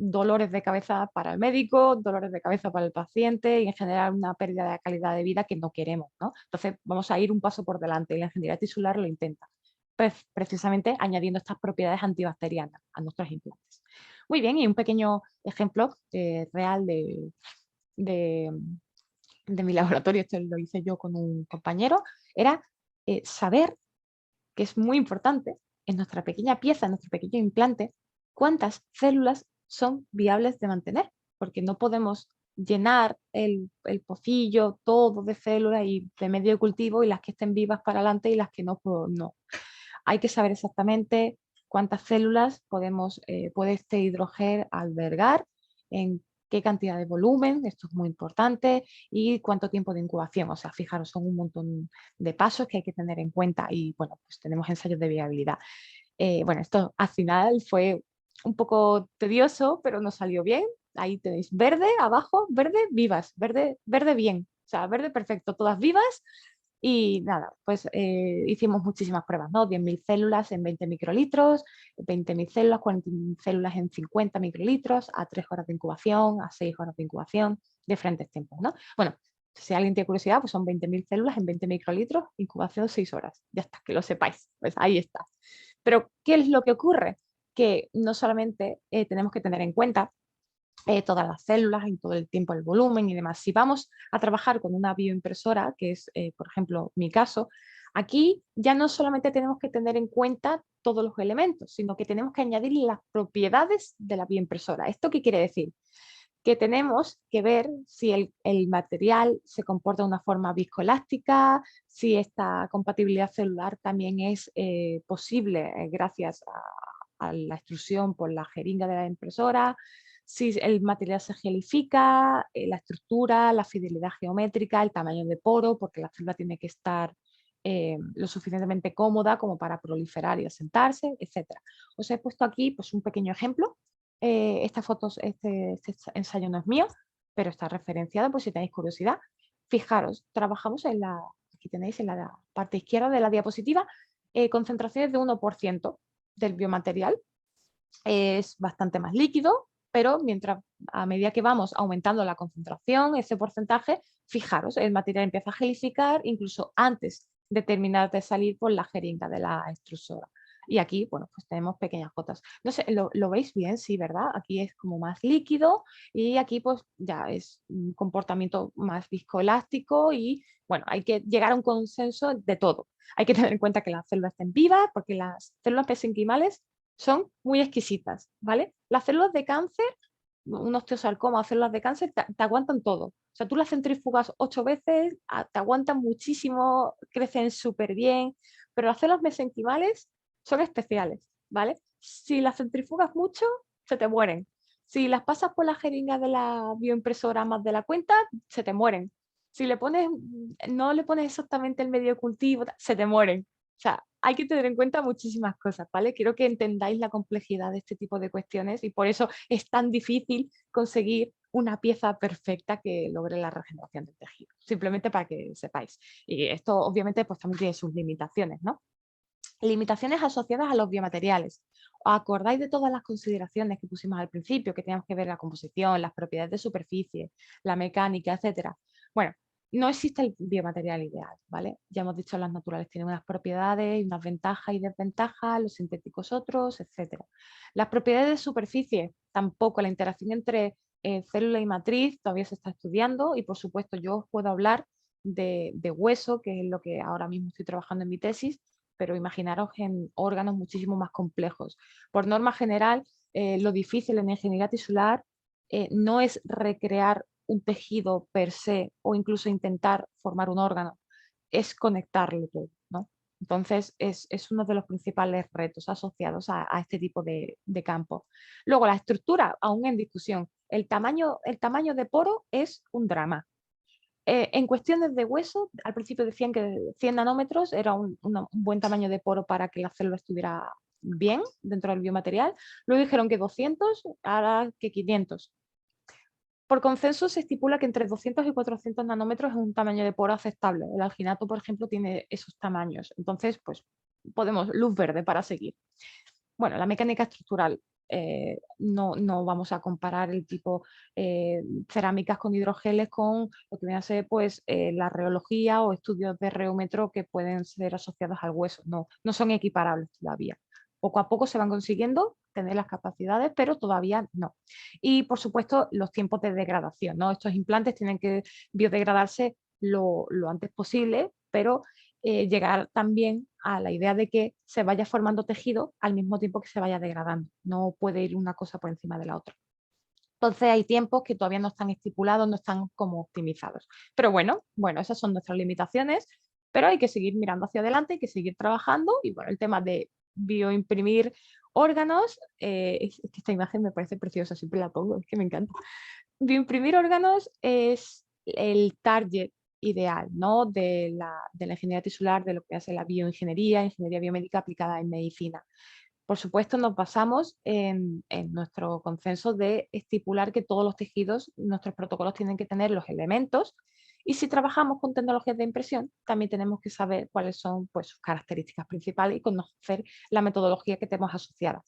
dolores de cabeza para el médico, dolores de cabeza para el paciente y en general una pérdida de calidad de vida que no queremos, ¿no? Entonces vamos a ir un paso por delante y la ingeniería tisular lo intenta, pues, precisamente añadiendo estas propiedades antibacterianas a nuestros implantes. Muy bien, y un pequeño ejemplo real de, de mi laboratorio, esto lo hice yo con un compañero, era saber, que es muy importante, en nuestra pequeña pieza, en nuestro pequeño implante, cuántas células son viables de mantener, porque no podemos llenar el pocillo todo de células y de medio de cultivo y las que estén vivas para adelante y las que no, pues no. Hay que saber exactamente cuántas células puede este hidrogel albergar, en qué cantidad de volumen, esto es muy importante, y cuánto tiempo de incubación. O sea, fijaros, son un montón de pasos que hay que tener en cuenta y bueno, pues tenemos ensayos de viabilidad. Bueno, esto al final fue un poco tedioso, pero nos salió bien. Ahí tenéis verde abajo, verde vivas, verde, verde bien, o sea, verde perfecto, todas vivas. Y nada, pues hicimos muchísimas pruebas, ¿no? 10.000 células en 20 microlitros, 20.000 células, 40.000 células en 50 microlitros, a 3 horas de incubación, a 6 horas de incubación, diferentes tiempos, ¿no? Bueno, si alguien tiene curiosidad, pues son 20.000 células en 20 microlitros, incubación 6 horas. Ya está, que lo sepáis, pues ahí está. Pero, ¿qué es lo que ocurre? Que no solamente tenemos que tener en cuenta todas las células, en todo el tiempo el volumen y demás. Si vamos a trabajar con una bioimpresora, que es, por ejemplo, mi caso, aquí ya no solamente tenemos que tener en cuenta todos los elementos, sino que tenemos que añadir las propiedades de la bioimpresora. ¿Esto qué quiere decir? Que tenemos que ver si el material se comporta de una forma viscoelástica, si esta compatibilidad celular también es posible gracias a la extrusión por la jeringa de la impresora, si el material se gelifica, la estructura, la fidelidad geométrica, el tamaño de poro, porque la célula tiene que estar lo suficientemente cómoda como para proliferar y asentarse, etc. Os he puesto aquí pues, un pequeño ejemplo. Esta foto, este ensayo no es mío, pero está referenciado por si tenéis curiosidad. Fijaros, trabajamos aquí tenéis en la parte izquierda de la diapositiva, concentraciones de 1% del biomaterial. Es bastante más líquido, pero a medida que vamos aumentando la concentración, ese porcentaje, fijaros, el material empieza a gelificar incluso antes de terminar de salir por la jeringa de la extrusora. Y aquí, bueno, pues tenemos pequeñas gotas. No sé, ¿lo veis bien? Sí, ¿verdad? Aquí es como más líquido y aquí pues ya es un comportamiento más viscoelástico y, bueno, hay que llegar a un consenso de todo. Hay que tener en cuenta que las células estén vivas porque las células mesenquimales son muy exquisitas, ¿vale? Las células de cáncer, un osteosarcoma o células de cáncer, te aguantan todo. O sea, tú las centrifugas 8 veces, te aguantan muchísimo, crecen súper bien, pero las células mesenquimales son especiales, ¿vale? Si las centrifugas mucho, se te mueren. Si las pasas por la jeringa de la bioimpresora más de la cuenta, se te mueren. Si no le pones exactamente el medio de cultivo, se te mueren. O sea, hay que tener en cuenta muchísimas cosas, ¿vale? Quiero que entendáis la complejidad de este tipo de cuestiones y por eso es tan difícil conseguir una pieza perfecta que logre la regeneración del tejido. Simplemente para que sepáis. Y esto obviamente pues también tiene sus limitaciones, ¿no? Limitaciones asociadas a los biomateriales. ¿Os acordáis de todas las consideraciones que pusimos al principio, que teníamos que ver la composición, las propiedades de superficie, la mecánica, etcétera? Bueno, no existe el biomaterial ideal, ¿vale? Ya hemos dicho, las naturales tienen unas propiedades y unas ventajas y desventajas, los sintéticos otros, etcétera. Las propiedades de superficie, tampoco. La interacción entre célula y matriz todavía se está estudiando y, por supuesto, yo os puedo hablar de hueso, que es lo que ahora mismo estoy trabajando en mi tesis, pero imaginaros en órganos muchísimo más complejos. Por norma general, lo difícil en la ingeniería tisular no es recrear un tejido per se o incluso intentar formar un órgano, es conectarlo todo, ¿no? Entonces, es uno de los principales retos asociados a este tipo de campo. Luego, la estructura, aún en discusión. El tamaño de poro es un drama. En cuestiones de hueso, al principio decían que 100 nanómetros era un buen tamaño de poro para que la célula estuviera bien dentro del biomaterial. Luego dijeron que 200, ahora que 500. Por consenso se estipula que entre 200 y 400 nanómetros es un tamaño de poro aceptable. El alginato, por ejemplo, tiene esos tamaños. Entonces, pues podemos luz verde para seguir. Bueno, la mecánica estructural. No vamos a comparar el tipo cerámicas con hidrogeles con lo que viene a ser pues, la reología o estudios de reómetro que pueden ser asociados al hueso. No son equiparables todavía. Poco a poco se van consiguiendo tener las capacidades, pero todavía no. Y, por supuesto, los tiempos de degradación, ¿no? Estos implantes tienen que biodegradarse lo antes posible, pero llegar también a la idea de que se vaya formando tejido al mismo tiempo que se vaya degradando. No puede ir una cosa por encima de la otra. Entonces hay tiempos que todavía no están estipulados, no están como optimizados. Pero bueno, esas son nuestras limitaciones, pero hay que seguir mirando hacia adelante, hay que seguir trabajando y bueno, el tema de bioimprimir órganos, es que esta imagen me parece preciosa, siempre la pongo, es que me encanta. Bioimprimir órganos es el target ideal, ¿no? de la ingeniería tisular, de lo que hace la bioingeniería, ingeniería biomédica aplicada en medicina. Por supuesto, nos basamos en nuestro consenso de estipular que todos los tejidos, nuestros protocolos tienen que tener los elementos y si trabajamos con tecnologías de impresión, también tenemos que saber cuáles son pues, sus características principales y conocer la metodología que tenemos asociada.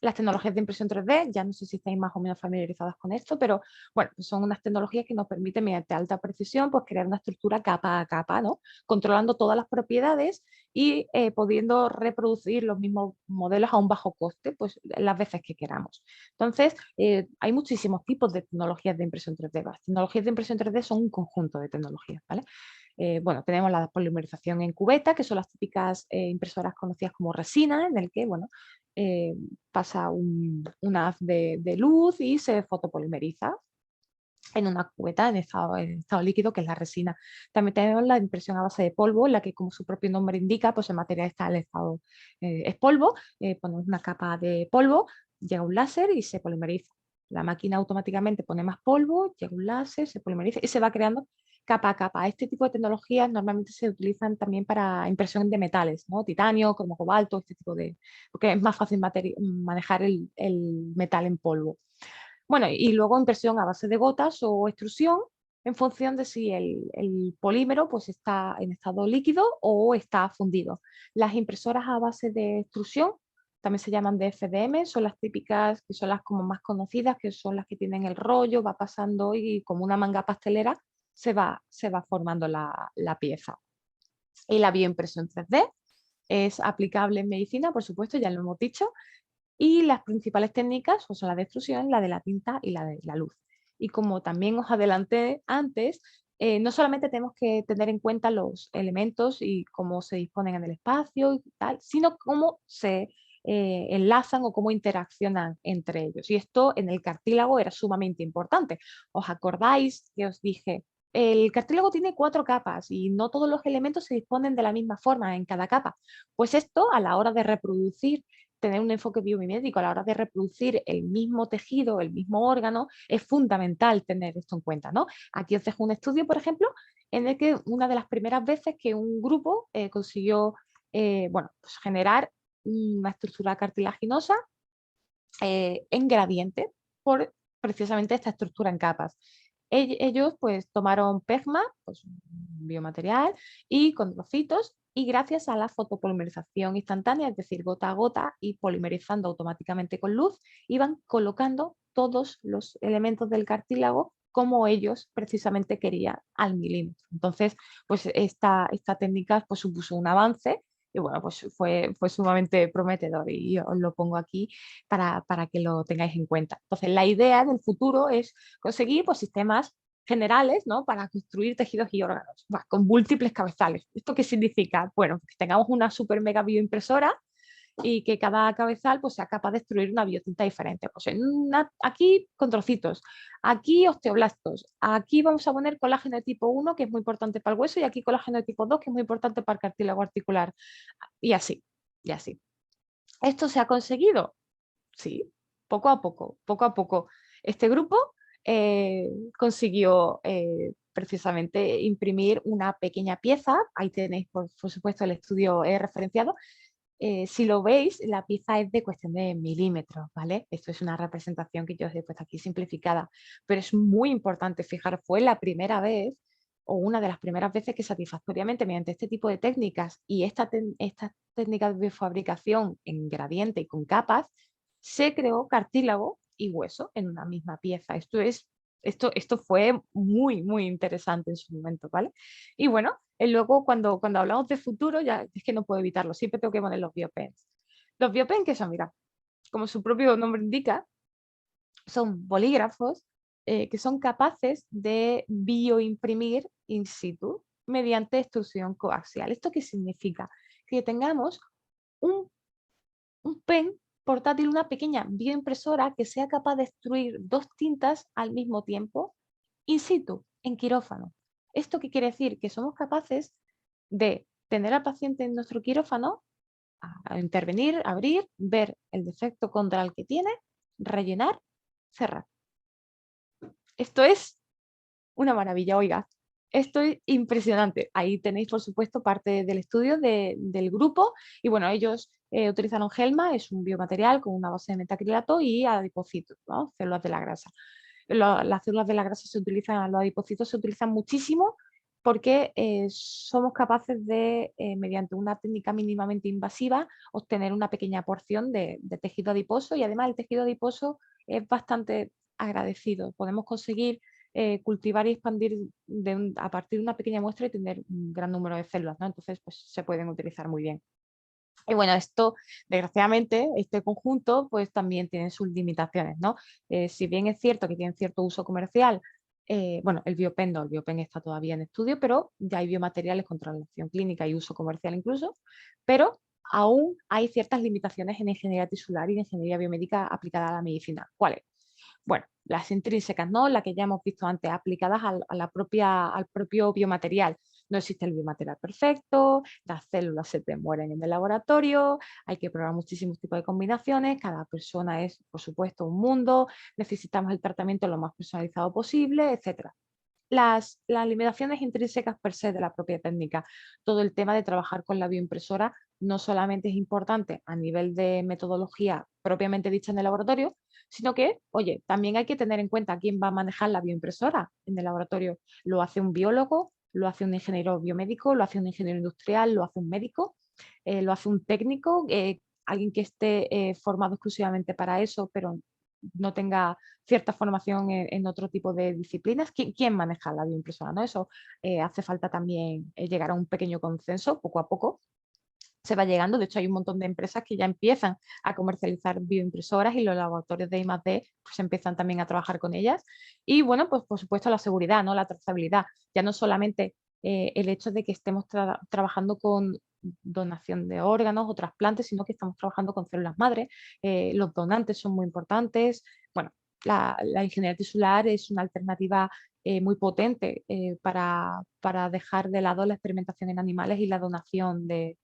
Las tecnologías de impresión 3D, ya no sé si estáis más o menos familiarizadas con esto, pero bueno, pues son unas tecnologías que nos permiten mediante alta precisión pues crear una estructura capa a capa, ¿no? Controlando todas las propiedades y pudiendo reproducir los mismos modelos a un bajo coste, pues las veces que queramos. Entonces, hay muchísimos tipos de tecnologías de impresión 3D. Las tecnologías de impresión 3D son un conjunto de tecnologías, ¿vale? Bueno, tenemos la polimerización en cubeta, que son las típicas impresoras conocidas como resina, en el que, bueno, pasa un haz de luz y se fotopolimeriza en una cubeta en estado líquido, que es la resina. También tenemos la impresión a base de polvo, en la que, como su propio nombre indica, pues el material está en estado, es polvo, ponemos una capa de polvo, llega un láser y se polimeriza. La máquina automáticamente pone más polvo, llega un láser, se polimeriza y se va creando capa a capa. Este tipo de tecnologías normalmente se utilizan también para impresión de metales, ¿no? Titanio, cromo cobalto, este tipo de... porque es más fácil manejar el metal en polvo. Bueno, y luego impresión a base de gotas o extrusión en función de si el polímero pues, está en estado líquido o está fundido. Las impresoras a base de extrusión también se llaman DFDM, son las típicas, que son las como más conocidas, que son las que tienen el rollo, va pasando y como una manga pastelera se va formando la pieza. Y la bioimpresión 3D es aplicable en medicina, por supuesto, ya lo hemos dicho, y las principales técnicas pues, son la de extrusión, la de la tinta y la de la luz. Y como también os adelanté antes, no solamente tenemos que tener en cuenta los elementos y cómo se disponen en el espacio y tal, sino cómo se enlazan o cómo interaccionan entre ellos. Y esto en el cartílago era sumamente importante. ¿Os acordáis que os dije? El cartílago tiene 4 capas y no todos los elementos se disponen de la misma forma en cada capa. Pues esto, a la hora de reproducir, tener un enfoque biomimético a la hora de reproducir el mismo tejido, el mismo órgano, es fundamental tener esto en cuenta, ¿no? Aquí os dejo un estudio, por ejemplo, en el que una de las primeras veces que un grupo consiguió bueno, pues generar una estructura cartilaginosa en gradiente por precisamente esta estructura en capas. Ellos pues tomaron PEGMA, pues, un biomaterial, y condrocitos y gracias a la fotopolimerización instantánea, es decir, gota a gota y polimerizando automáticamente con luz, iban colocando todos los elementos del cartílago como ellos precisamente querían al milímetro. Entonces, pues esta técnica pues, supuso un avance y bueno, pues fue sumamente prometedor y os lo pongo aquí para que lo tengáis en cuenta. Entonces, la idea del futuro es conseguir pues, sistemas generales, ¿no? Para construir tejidos y órganos, con múltiples cabezales. ¿Esto qué significa? Bueno, que tengamos una super mega bioimpresora y que cada cabezal pues, sea capaz de destruir una biotinta diferente. Pues aquí con trocitos, aquí osteoblastos, aquí vamos a poner colágeno de tipo 1, que es muy importante para el hueso, y aquí colágeno de tipo 2, que es muy importante para el cartílago articular, y así, y así. ¿Esto se ha conseguido? Sí, poco a poco, poco a poco. Este grupo consiguió precisamente imprimir una pequeña pieza, ahí tenéis por supuesto el estudio referenciado. Si lo veis, la pieza es de cuestión de milímetros, ¿vale? Esto es una representación que yo os he puesto aquí simplificada, pero es muy importante fijar, fue la primera vez o una de las primeras veces que satisfactoriamente mediante este tipo de técnicas y estas técnicas de fabricación en gradiente y con capas, se creó cartílago y hueso en una misma pieza. Esto fue muy, muy interesante en su momento, ¿vale? Y bueno, luego cuando hablamos de futuro, ya es que no puedo evitarlo, siempre tengo que poner los biopens. Los biopens, ¿qué son? Mira, como su propio nombre indica, son bolígrafos que son capaces de bioimprimir in situ mediante extrusión coaxial. ¿Esto qué significa? Que tengamos un, un pen portátil, una pequeña bioimpresora que sea capaz de extruir dos tintas al mismo tiempo in situ, en quirófano. ¿Esto qué quiere decir? Que somos capaces de tener al paciente en nuestro quirófano, a intervenir, abrir, ver el defecto contra el que tiene, rellenar, cerrar. Esto es una maravilla, oiga. Esto es impresionante. Ahí tenéis, por supuesto, parte del estudio del grupo. Y bueno, ellos utilizaron GELMA, es un biomaterial con una base de metacrilato y adipocitos, ¿no? Células de la grasa. Las células de la grasa se utilizan, los adipocitos se utilizan muchísimo porque somos capaces de, mediante una técnica mínimamente invasiva, obtener una pequeña porción de tejido adiposo y además el tejido adiposo es bastante agradecido. Podemos conseguir cultivar y expandir a partir de una pequeña muestra y tener un gran número de células, ¿no? Entonces, pues se pueden utilizar muy bien. Y bueno, esto, desgraciadamente, este conjunto pues también tiene sus limitaciones, ¿no? Si bien es cierto que tiene cierto uso comercial, bueno, el biopen no, el biopen está todavía en estudio, pero ya hay biomateriales con translación clínica y uso comercial incluso, pero aún hay ciertas limitaciones en ingeniería tisular y en ingeniería biomédica aplicada a la medicina. ¿Cuáles? Bueno, las intrínsecas, ¿no? Las que ya hemos visto antes, aplicadas al propio biomaterial. No existe el biomaterial perfecto, las células se te mueren en el laboratorio, hay que probar muchísimos tipos de combinaciones, cada persona es, por supuesto, un mundo, necesitamos el tratamiento lo más personalizado posible, etcétera. Las limitaciones intrínsecas per se de la propia técnica. Todo el tema de trabajar con la bioimpresora no solamente es importante a nivel de metodología propiamente dicha en el laboratorio, sino que, oye, también hay que tener en cuenta quién va a manejar la bioimpresora en el laboratorio. ¿Lo hace un biólogo? ¿Lo hace un ingeniero biomédico? ¿Lo hace un ingeniero industrial? ¿Lo hace un médico? ¿Lo hace un técnico? ¿Alguien que esté formado exclusivamente para eso, pero no tenga cierta formación en otro tipo de disciplinas? ¿Quién maneja la bioimpresora, ¿no? Eso hace falta también llegar a un pequeño consenso, poco a poco se va llegando. De hecho, hay un montón de empresas que ya empiezan a comercializar bioimpresoras y los laboratorios de I+D pues empiezan también a trabajar con ellas. Y bueno, pues por supuesto la seguridad, ¿no? La trazabilidad. Ya no solamente el hecho de que estemos trabajando con donación de órganos o trasplantes, sino que estamos trabajando con células madre. Los donantes son muy importantes. Bueno, la ingeniería tisular es una alternativa muy potente para dejar de lado la experimentación en animales y la donación de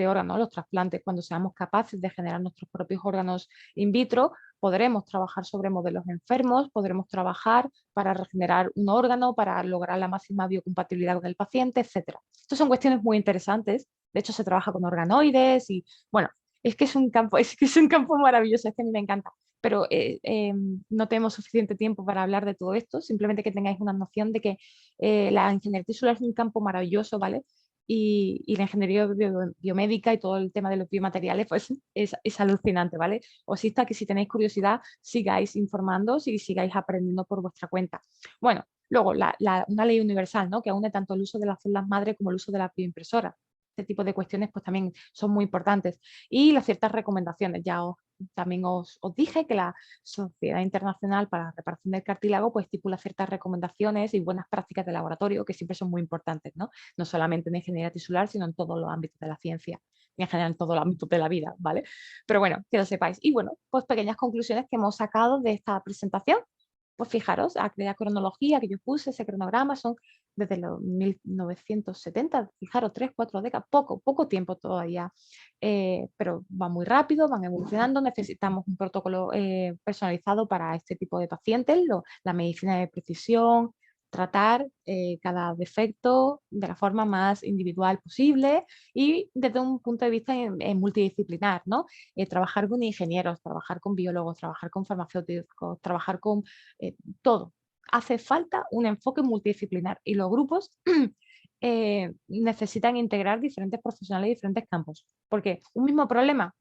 órganos, los trasplantes. Cuando seamos capaces de generar nuestros propios órganos in vitro, podremos trabajar sobre modelos enfermos, podremos trabajar para regenerar un órgano, para lograr la máxima biocompatibilidad con el paciente, etc. Estas son cuestiones muy interesantes. De hecho, se trabaja con organoides y, bueno, es que es un campo, es que es un campo maravilloso, es que a mí me encanta. Pero no tenemos suficiente tiempo para hablar de todo esto, simplemente que tengáis una noción de que la ingeniería tisular es un campo maravilloso, ¿vale? y la ingeniería biomédica y todo el tema de los biomateriales, pues es alucinante, ¿vale? Os insto a que si tenéis curiosidad sigáis informándoos y sigáis aprendiendo por vuestra cuenta. Bueno, luego una ley universal, ¿no? Que une tanto el uso de las células madre como el uso de las bioimpresoras. Este tipo de cuestiones pues también son muy importantes. Y las ciertas recomendaciones, también os dije que la Sociedad Internacional para la Reparación del Cartílago pues estipula ciertas recomendaciones y buenas prácticas de laboratorio que siempre son muy importantes, ¿no? No solamente en ingeniería tisular, sino en todos los ámbitos de la ciencia y en general en todos los ámbitos de la vida, ¿vale? Pero bueno, que lo sepáis. Y bueno, pues pequeñas conclusiones que hemos sacado de esta presentación. Pues fijaros, aquella cronología que yo puse, ese cronograma, son desde los 1970, fijaros, 3-4 décadas, poco tiempo todavía, pero va muy rápido, van evolucionando, necesitamos un protocolo personalizado para este tipo de pacientes, la medicina de precisión, tratar cada defecto de la forma más individual posible y desde un punto de vista multidisciplinar, ¿no? Trabajar con ingenieros, trabajar con biólogos, trabajar con farmacéuticos, trabajar con todo. Hace falta un enfoque multidisciplinar y los grupos necesitan integrar diferentes profesionales de diferentes campos, porque un mismo problema,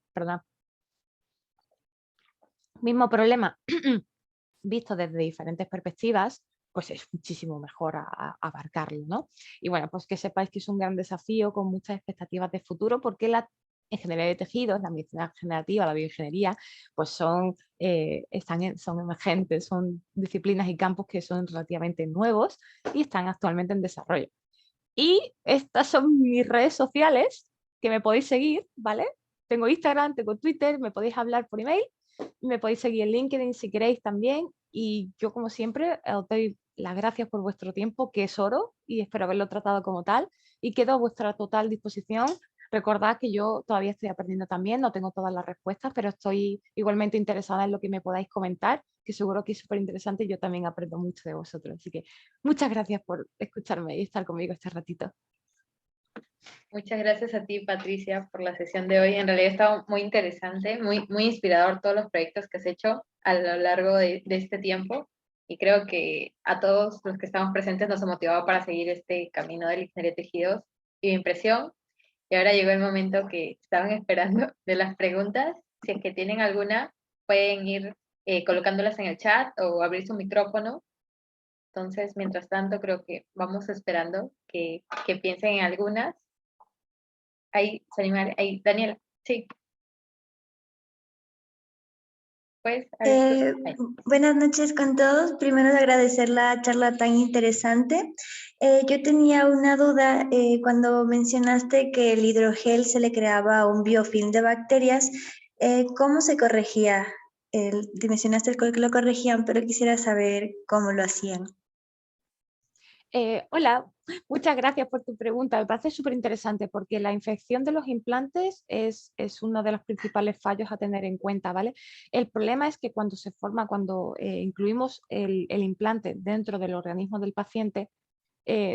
visto desde diferentes perspectivas, pues es muchísimo mejor abarcarlo, ¿no? Y bueno, pues que sepáis que es un gran desafío con muchas expectativas de futuro, porque la ingeniería de tejidos, la medicina generativa, la bioingeniería, pues son emergentes, son disciplinas y campos que son relativamente nuevos y están actualmente en desarrollo. Y estas son mis redes sociales, que me podéis seguir, ¿vale? Tengo Instagram, tengo Twitter, me podéis hablar por email, me podéis seguir en LinkedIn si queréis también. Y yo, como siempre, os doy las gracias por vuestro tiempo, que es oro, y espero haberlo tratado como tal. Y quedo a vuestra total disposición. Recordad que yo todavía estoy aprendiendo también, no tengo todas las respuestas, pero estoy igualmente interesada en lo que me podáis comentar, que seguro que es súper interesante y yo también aprendo mucho de vosotros. Así que muchas gracias por escucharme y estar conmigo este ratito. Muchas gracias a ti, Patricia, por la sesión de hoy. En realidad ha estado muy interesante, muy inspirador todos los proyectos que has hecho a lo largo de este tiempo. Y creo que a todos los que estamos presentes nos ha motivado para seguir este camino de la ingeniería de tejidos y de impresión. Y ahora llegó el momento que estaban esperando de las preguntas. Si es que tienen alguna, pueden ir colocándolas en el chat o abrir su micrófono. Entonces, mientras tanto, creo que vamos esperando que piensen en algunas. Ahí, ahí, Daniela, sí. Pues, Buenas noches con todos. Primero agradecer la charla tan interesante. Yo tenía una duda cuando mencionaste que el hidrogel se le creaba un biofilm de bacterias. ¿Cómo se corregía? Mencionaste que lo corregían, pero quisiera saber cómo lo hacían. Hola, muchas gracias por tu pregunta. Me parece súper interesante porque la infección de los implantes es uno de los principales fallos a tener en cuenta, ¿vale? El problema es que cuando incluimos el implante dentro del organismo del paciente,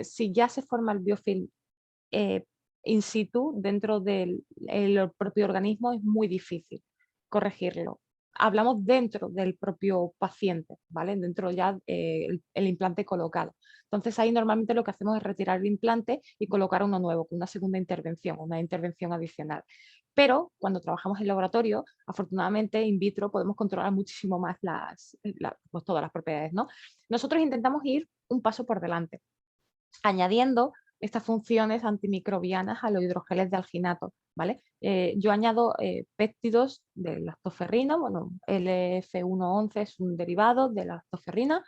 si ya se forma el biofilm in situ dentro del propio organismo, es muy difícil corregirlo. Hablamos dentro del propio paciente, ¿vale? Dentro ya el implante colocado. Entonces ahí normalmente lo que hacemos es retirar el implante y colocar uno nuevo, con una segunda intervención, una intervención adicional. Pero cuando trabajamos en laboratorio, afortunadamente in vitro podemos controlar muchísimo más pues todas las propiedades, ¿no? Nosotros intentamos ir un paso por delante, añadiendo estas funciones antimicrobianas a los hidrogeles de alginato, ¿vale? Yo añado péptidos de lactoferrina, bueno, LF111 es un derivado de la lactoferrina,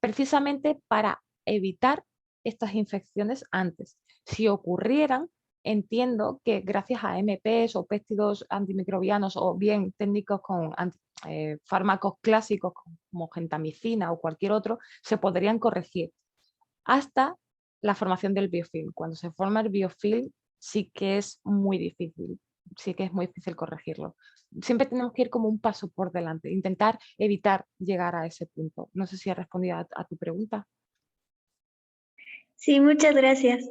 precisamente para evitar estas infecciones antes. Si ocurrieran, entiendo que gracias a MPs o péptidos antimicrobianos o bien técnicos con fármacos clásicos como gentamicina o cualquier otro, se podrían corregir hasta la formación del biofilm. Cuando se forma el biofilm sí que es muy difícil, corregirlo. Siempre tenemos que ir como un paso por delante, intentar evitar llegar a ese punto. No sé si he respondido a tu pregunta. Sí, muchas gracias.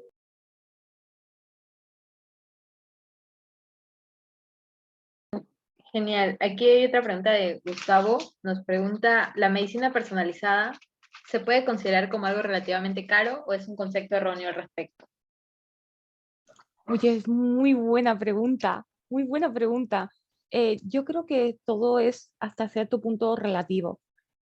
Genial. Aquí hay otra pregunta de Gustavo. Nos pregunta, ¿la medicina personalizada se puede considerar como algo relativamente caro o es un concepto erróneo al respecto? Oye, es muy buena pregunta, muy buena pregunta. Yo creo que todo es hasta cierto punto relativo.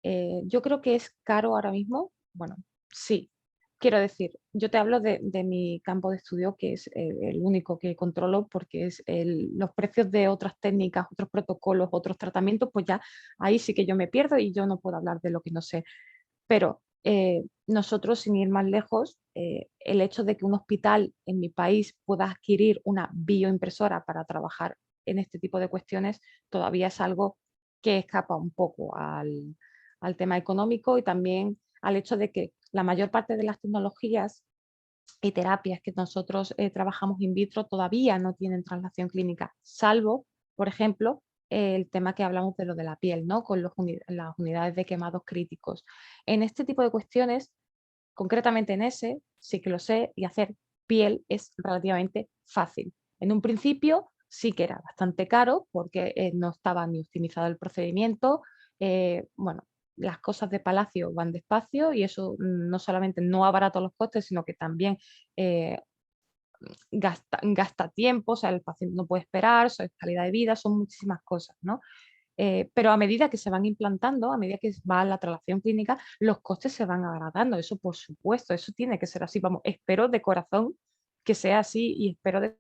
Yo creo que es caro ahora mismo. Bueno, sí. Quiero decir, yo te hablo de mi campo de estudio, que es el único que controlo, porque es los precios de otras técnicas, otros protocolos, otros tratamientos, pues ya ahí sí que yo me pierdo y yo no puedo hablar de lo que no sé. Pero nosotros, sin ir más lejos, el hecho de que un hospital en mi país pueda adquirir una bioimpresora para trabajar en este tipo de cuestiones todavía es algo que escapa un poco al tema económico y también al hecho de que la mayor parte de las tecnologías y terapias que nosotros trabajamos in vitro todavía no tienen traslación clínica, salvo, por ejemplo, el tema que hablamos de lo de la piel, ¿no? Con las unidades de quemados críticos. En este tipo de cuestiones, concretamente en ese, sí que lo sé, y hacer piel es relativamente fácil. En un principio sí que era bastante caro porque no estaba ni optimizado el procedimiento. Bueno, las cosas de Palacio van despacio y eso no solamente no abarata los costes, sino que también eh, gasta tiempo, o sea, el paciente no puede esperar, eso es calidad de vida, son muchísimas cosas, ¿no? Pero a medida que se van implantando, a medida que va la traslación clínica, los costes se van abaratando, eso por supuesto, eso tiene que ser así, vamos, espero de corazón que sea así y espero de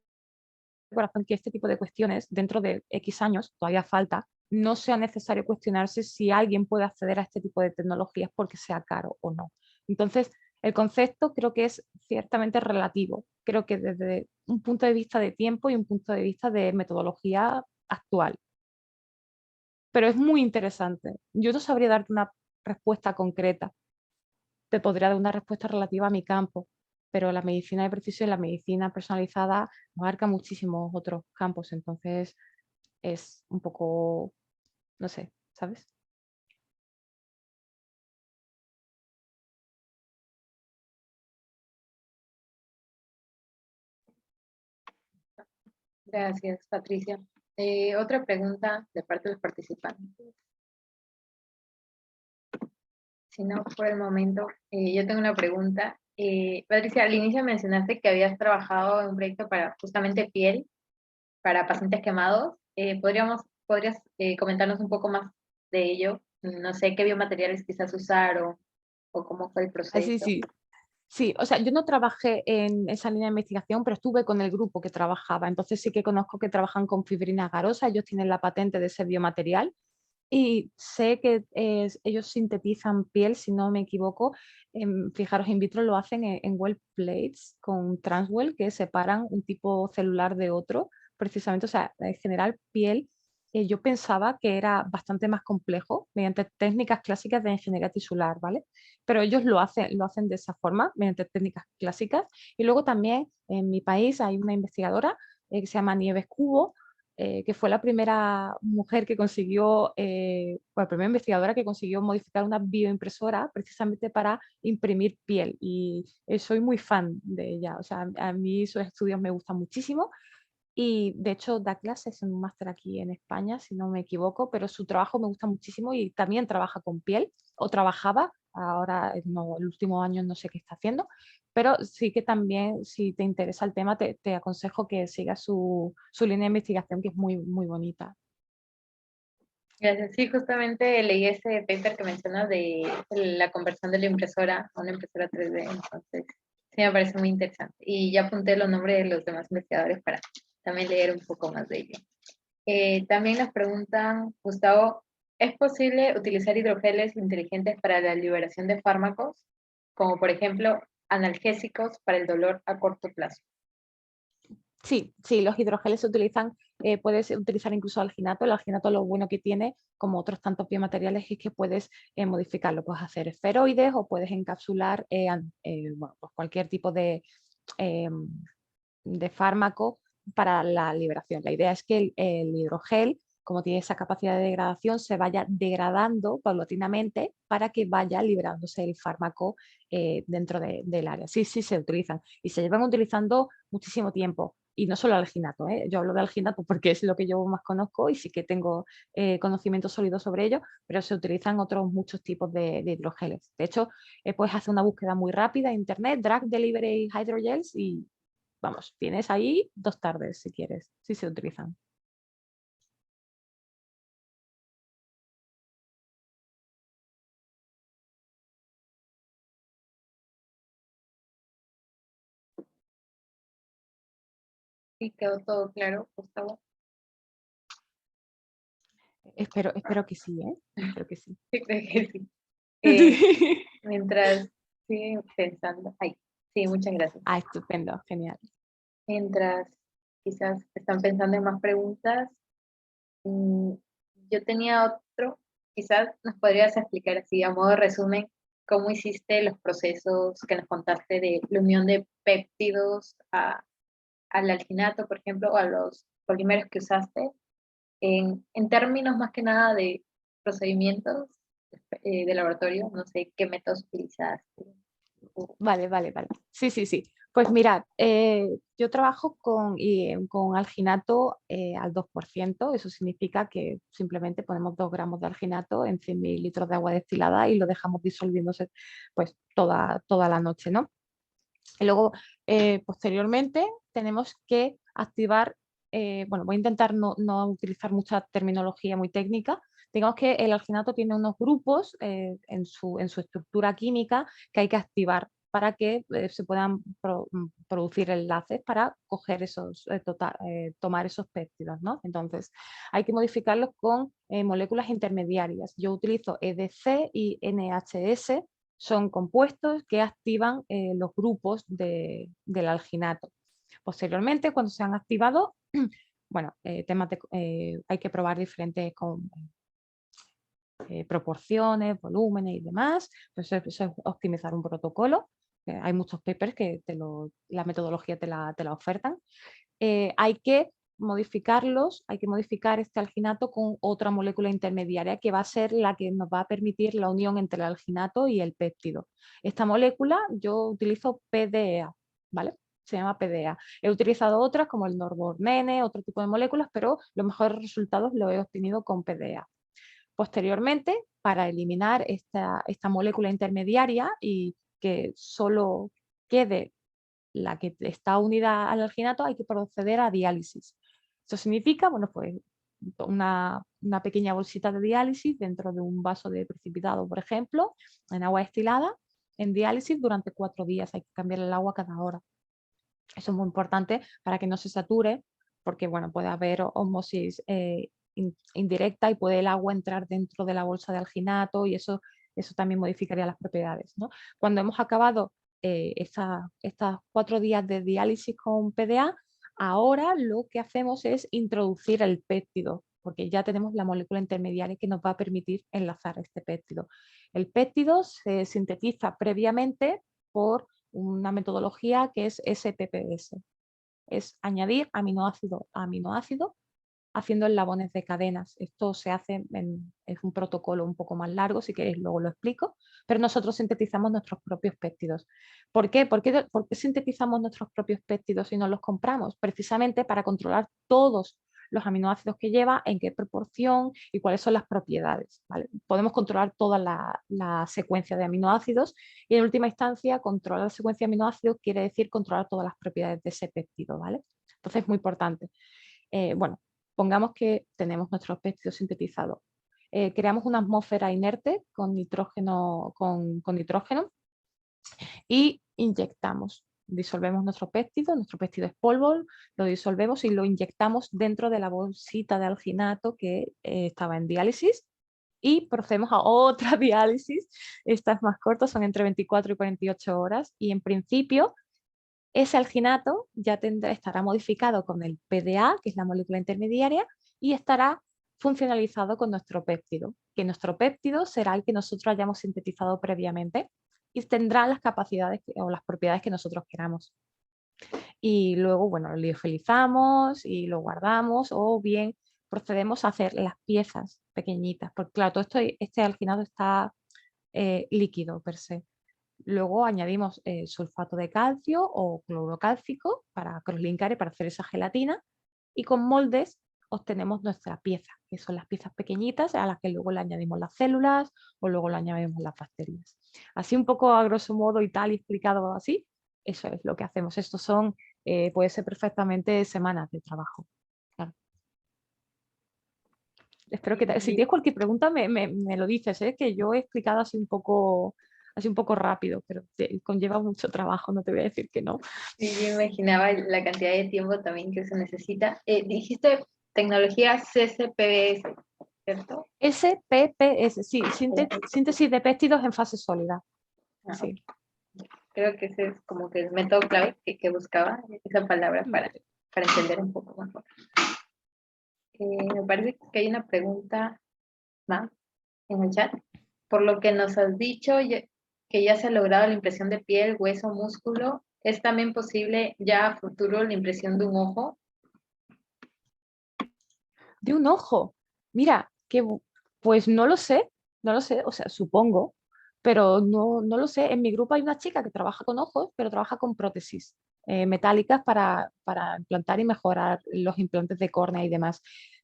corazón que este tipo de cuestiones, dentro de X años, todavía falta, no sea necesario cuestionarse si alguien puede acceder a este tipo de tecnologías porque sea caro o no. Entonces, el concepto creo que es ciertamente relativo. Creo que desde un punto de vista de tiempo y un punto de vista de metodología actual. Pero es muy interesante. Yo no sabría darte una respuesta concreta. Te podría dar una respuesta relativa a mi campo, pero la medicina de precisión, la medicina personalizada, abarca muchísimos otros campos. Entonces, es un poco, no sé, ¿sabes? Gracias, Patricia. Otra pregunta de parte de los participantes. Si no, por el momento, yo tengo una pregunta. Patricia, al inicio mencionaste que habías trabajado en un proyecto para justamente piel, para pacientes quemados. ¿Podrías comentarnos un poco más de ello? No sé qué biomateriales quizás usaron o cómo fue el Sí, proceso. sí. Sí, o sea, yo no trabajé en esa línea de investigación, pero estuve con el grupo que trabajaba. Entonces sí que conozco que trabajan con fibrina garosa, ellos tienen la patente de ese biomaterial. Y sé que ellos sintetizan piel, si no me equivoco. Fijaros, in vitro lo hacen en well plates con transwell que separan un tipo celular de otro, precisamente. O sea, en general, piel, yo pensaba que era bastante más complejo mediante técnicas clásicas de ingeniería tisular, ¿vale? Pero ellos lo hacen de esa forma, mediante técnicas clásicas. Y luego también en mi país hay una investigadora que se llama Nieves Cubo, que fue la primera mujer que consiguió, la primera investigadora que consiguió modificar una bioimpresora precisamente para imprimir piel. Y soy muy fan de ella. O sea, a mí sus estudios me gustan muchísimo. Y de hecho da clases en un máster aquí en España, si no me equivoco, pero su trabajo me gusta muchísimo y también trabaja con piel, o trabajaba, ahora no, el último año no sé qué está haciendo, pero sí que también, si te interesa el tema, te aconsejo que sigas su línea de investigación, que es muy, muy bonita. Gracias. Sí, justamente leí ese paper que mencionas de la conversión de la impresora a una impresora 3D, entonces sí me parece muy interesante. Y ya apunté los nombres de los demás investigadores para también leer un poco más de ello. También nos preguntan, Gustavo, ¿es posible utilizar hidrogeles inteligentes para la liberación de fármacos, como por ejemplo analgésicos para el dolor a corto plazo? Sí, sí, los hidrogeles se utilizan, puedes utilizar incluso alginato. El alginato lo bueno que tiene, como otros tantos biomateriales, es que puedes modificarlo. Puedes hacer esferoides o puedes encapsular bueno, pues cualquier tipo eh, de fármaco para la liberación. La idea es que el hidrogel, como tiene esa capacidad de degradación, se vaya degradando paulatinamente para que vaya liberándose el fármaco dentro del área. Sí, sí se utilizan y se llevan utilizando muchísimo tiempo. Y no solo alginato, ¿eh? Yo hablo de alginato porque es lo que yo más conozco y sí que tengo conocimiento sólido sobre ello, pero se utilizan otros muchos tipos de hidrogeles. De hecho, puedes hacer una búsqueda muy rápida en internet, drug delivery hydrogels, y vamos, tienes ahí 2 tardes si quieres, si se utilizan. Sí, quedó todo claro, Gustavo. Espero que sí, ¿eh? Espero que sí. Sí, creo que sí. Mientras siguen pensando, ay, sí, muchas gracias. Ah, estupendo, genial. Mientras quizás están pensando en más preguntas, yo tenía otro, quizás nos podrías explicar así, a modo de resumen, cómo hiciste los procesos que nos contaste de la unión de péptidos al alginato, por ejemplo, o a los polímeros que usaste, en términos más que nada de procedimientos de laboratorio, no sé qué métodos utilizaste. Vale. Sí. Pues mirad, yo trabajo con alginato al 2%, eso significa que simplemente ponemos 2 gramos de alginato en 100.000 litros de agua destilada y lo dejamos disolviéndose pues toda la noche, ¿no? Y luego, posteriormente, tenemos que activar, bueno, voy a intentar no utilizar mucha terminología muy técnica. Digamos que el alginato tiene unos grupos en su estructura química que hay que activar para que se puedan producir enlaces para coger tomar esos péptidos, ¿no? Entonces, hay que modificarlos con moléculas intermediarias. Yo utilizo EDC y NHS, son compuestos que activan los grupos del alginato. Posteriormente, cuando se han activado, bueno, hay que probar diferentes proporciones, volúmenes y demás. Pues eso es optimizar un protocolo. Hay muchos papers que la metodología te la ofertan. Hay que modificarlos, hay que modificar este alginato con otra molécula intermediaria que va a ser la que nos va a permitir la unión entre el alginato y el péptido. Esta molécula yo utilizo PDEA, ¿vale? Se llama PDEA. He utilizado otras como el norbornene, otro tipo de moléculas, pero los mejores resultados los he obtenido con PDEA. Posteriormente, para eliminar esta molécula intermediaria y que solo quede la que está unida al alginato, hay que proceder a diálisis. Eso significa, bueno, pues una pequeña bolsita de diálisis dentro de un vaso de precipitado, por ejemplo, en agua destilada, en diálisis durante 4 días. Hay que cambiar el agua cada hora. Eso es muy importante para que no se sature, porque bueno, puede haber ósmosis indirecta y puede el agua entrar dentro de la bolsa de alginato y eso también modificaría las propiedades, ¿no? Cuando hemos acabado estas 4 días de diálisis con PDA, ahora lo que hacemos es introducir el péptido, porque ya tenemos la molécula intermediaria que nos va a permitir enlazar este péptido. El péptido se sintetiza previamente por una metodología que es SPPS. Es añadir aminoácido a aminoácido haciendo eslabones de cadenas. Esto se hace es un protocolo un poco más largo, si queréis luego lo explico, pero nosotros sintetizamos nuestros propios péptidos. ¿Por qué? ¿Por qué sintetizamos nuestros propios péptidos y no los compramos? Precisamente para controlar todos los aminoácidos que lleva, en qué proporción y cuáles son las propiedades, ¿vale? Podemos controlar toda la secuencia de aminoácidos y en última instancia controlar la secuencia de aminoácidos quiere decir controlar todas las propiedades de ese péptido, ¿vale? Entonces es muy importante. Bueno, pongamos que tenemos nuestros péptidos sintetizados. Creamos una atmósfera inerte con nitrógeno y inyectamos. Disolvemos nuestro péptido es polvo, lo disolvemos y lo inyectamos dentro de la bolsita de alginato que estaba en diálisis y procedemos a otra diálisis. Estas más cortas son entre 24 y 48 horas y en principio ese alginato ya estará modificado con el PDA, que es la molécula intermediaria, y estará funcionalizado con nuestro péptido, que nuestro péptido será el que nosotros hayamos sintetizado previamente y tendrá las capacidades o las propiedades que nosotros queramos. Y luego, bueno, lo liofilizamos y lo guardamos o bien procedemos a hacer las piezas pequeñitas, porque claro, todo este alginato está líquido per se. Luego añadimos sulfato de calcio o cloro cálcico para crosslinkar y para hacer esa gelatina y con moldes obtenemos nuestra pieza, que son las piezas pequeñitas a las que luego le añadimos las células o luego le añadimos las bacterias. Así un poco a grosso modo y tal y explicado así, eso es lo que hacemos. Estos son puede ser perfectamente semanas de trabajo. Claro. Espero que si tienes cualquier pregunta me lo dices, ¿eh? Que yo he explicado así un poco rápido, pero conlleva mucho trabajo, no te voy a decir que no. Sí, yo imaginaba la cantidad de tiempo también que se necesita. Dijiste tecnología CSPS, ¿cierto? SPPS, sí, síntesis de péptidos en fase sólida. Ah, Sí. creo que ese es como que el método clave que buscaba, esa palabra para entender un poco mejor. Me parece que hay una pregunta más en el chat. Por lo que nos has dicho que ya se ha logrado la impresión de piel, hueso, músculo, ¿es también posible ya a futuro la impresión de un ojo? De un ojo. Mira, pues no lo sé, o sea, supongo, pero no lo sé. En mi grupo hay una chica que trabaja con ojos, pero trabaja con prótesis metálicas para implantar y mejorar los implantes de córnea y demás.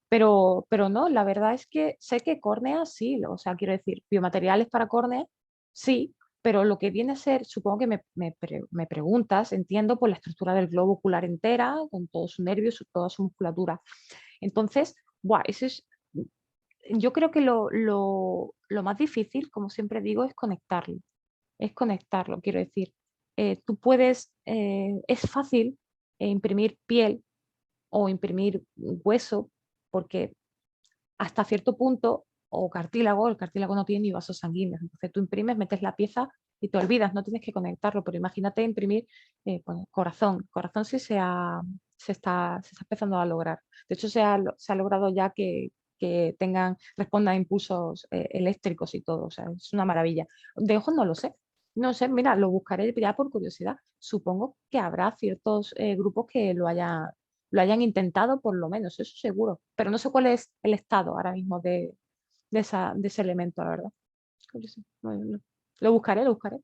Pero no, la verdad es que sé que córnea sí, o sea, quiero decir, biomateriales para córnea sí, pero lo que viene a ser, supongo que me preguntas, entiendo, por la estructura del globo ocular entera, con todos sus nervios, toda su musculatura. Entonces, eso es, yo creo que lo más difícil, como siempre digo, es conectarlo. Es conectarlo, quiero decir. Tú puedes, es fácil imprimir piel o imprimir hueso, porque hasta cierto punto, o cartílago, el cartílago no tiene ni vasos sanguíneos. Entonces tú imprimes, metes la pieza y te olvidas, no tienes que conectarlo, pero imagínate imprimir corazón. Corazón sí se está empezando a lograr. De hecho, se ha logrado ya que respondan a impulsos eléctricos y todo. O sea, es una maravilla. De ojos no lo sé. No sé, mira, lo buscaré ya por curiosidad. Supongo que habrá ciertos grupos que lo hayan intentado por lo menos, eso seguro. Pero no sé cuál es el estado ahora mismo de ese elemento, la verdad. Lo buscaré, lo buscaré.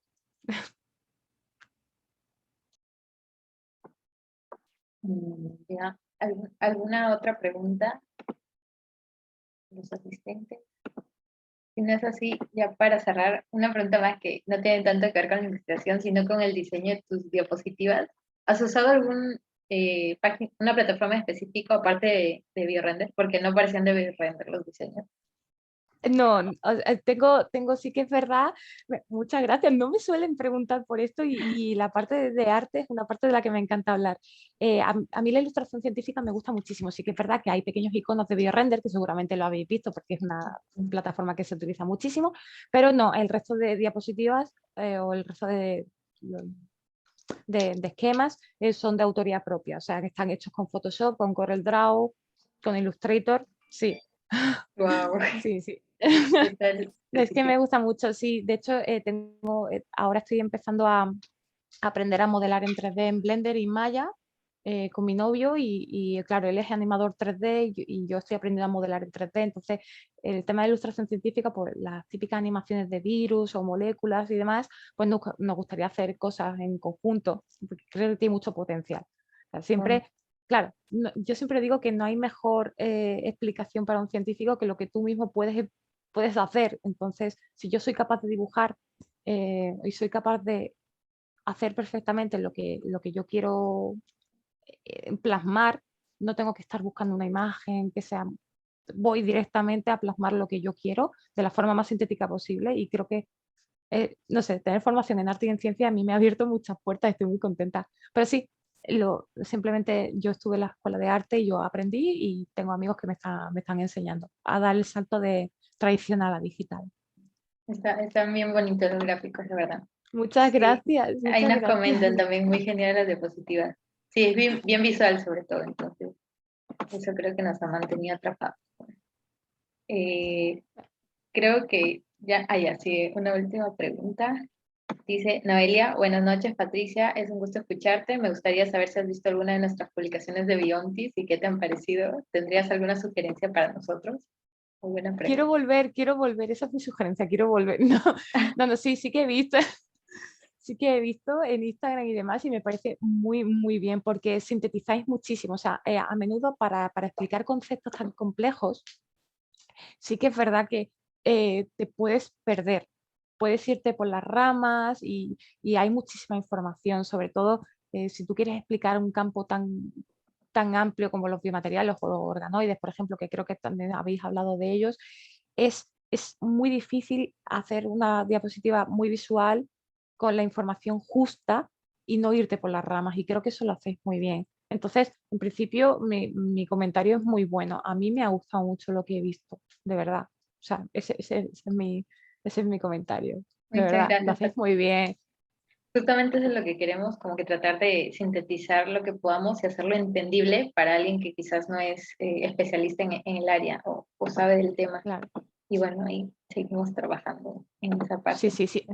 Ya. ¿Alguna otra pregunta? Los asistentes. Si no es así, ya para cerrar, una pregunta más que no tiene tanto que ver con la investigación, sino con el diseño de tus diapositivas. ¿Has usado una plataforma específica aparte de BioRender? Porque no parecían de BioRender los diseños. No, tengo sí que es verdad, muchas gracias, no me suelen preguntar por esto y la parte de arte es una parte de la que me encanta hablar. A mí la ilustración científica me gusta muchísimo, sí que es verdad que hay pequeños iconos de BioRender que seguramente lo habéis visto porque es una plataforma que se utiliza muchísimo, pero no, el resto de diapositivas o el resto de esquemas son de autoría propia, o sea, que están hechos con Photoshop, con CorelDRAW, con Illustrator, sí. Wow. Sí, sí. ¿Qué Es que me gusta mucho, sí. De hecho, ahora estoy empezando a aprender a modelar en 3D en Blender y Maya con mi novio claro, él es animador 3D y yo estoy aprendiendo a modelar en 3D. Entonces, el tema de ilustración científica, pues las típicas animaciones de virus o moléculas y demás, pues nos gustaría hacer cosas en conjunto, porque creo que tiene mucho potencial. O sea, siempre, claro, yo siempre digo que no hay mejor explicación para un científico que lo que tú mismo puedes hacer. Entonces, si yo soy capaz de dibujar y soy capaz de hacer perfectamente lo que yo quiero plasmar, no tengo que estar buscando una imagen que sea, voy directamente a plasmar lo que yo quiero de la forma más sintética posible y creo que, no sé, tener formación en arte y en ciencia a mí me ha abierto muchas puertas, estoy muy contenta. Pero sí, simplemente yo estuve en la escuela de arte y yo aprendí y tengo amigos que me están enseñando a dar el salto de tradicional a digital. Están bien bonitos los gráficos, la verdad. Muchas Sí. gracias. Ahí Muchas nos gracias. comentan también muy genial las diapositivas. Sí, es bien visual sobre todo, entonces eso creo que nos ha mantenido atrapados. Creo que ya, sí, una última pregunta. Dice Noelia, buenas noches Patricia, es un gusto escucharte. Me gustaría saber si has visto alguna de nuestras publicaciones de Biontis y qué te han parecido. ¿Tendrías alguna sugerencia para nosotros? Muy buena pregunta. Quiero volver, esa es mi sugerencia, quiero volver. No, sí que he visto, sí que he visto en Instagram y demás y me parece muy, muy bien porque sintetizáis muchísimo. O sea, a menudo para explicar conceptos tan complejos, sí que es verdad que te puedes perder, puedes irte por las ramas y hay muchísima información, sobre todo si tú quieres explicar un campo tan amplio como los biomateriales o los organoides, por ejemplo, que creo que también habéis hablado de ellos, es muy difícil hacer una diapositiva muy visual con la información justa y no irte por las ramas, y creo que eso lo hacéis muy bien. Entonces, en principio, mi comentario es muy bueno. A mí me ha gustado mucho lo que he visto, de verdad. O sea, ese es mi comentario. De Muchas verdad, lo gracias. hacéis muy bien. Justamente eso es lo que queremos, como que tratar de sintetizar lo que podamos y hacerlo entendible para alguien que quizás no es especialista en el área o sabe del tema. Claro. Y bueno, ahí seguimos trabajando en esa parte. Sí.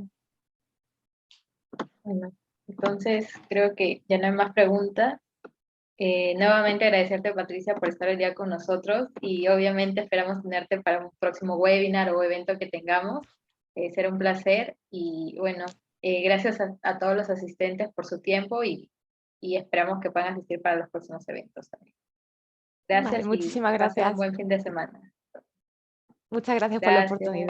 Bueno, entonces creo que ya no hay más preguntas. Nuevamente agradecerte, Patricia, por estar el día con nosotros y obviamente esperamos tenerte para un próximo webinar o evento que tengamos. Será un placer y bueno, gracias a todos los asistentes por su tiempo y esperamos que puedan asistir para los próximos eventos también. Gracias Vale, muchísimas y pasen un gracias. buen fin de semana. Muchas gracias por la Gracias. oportunidad.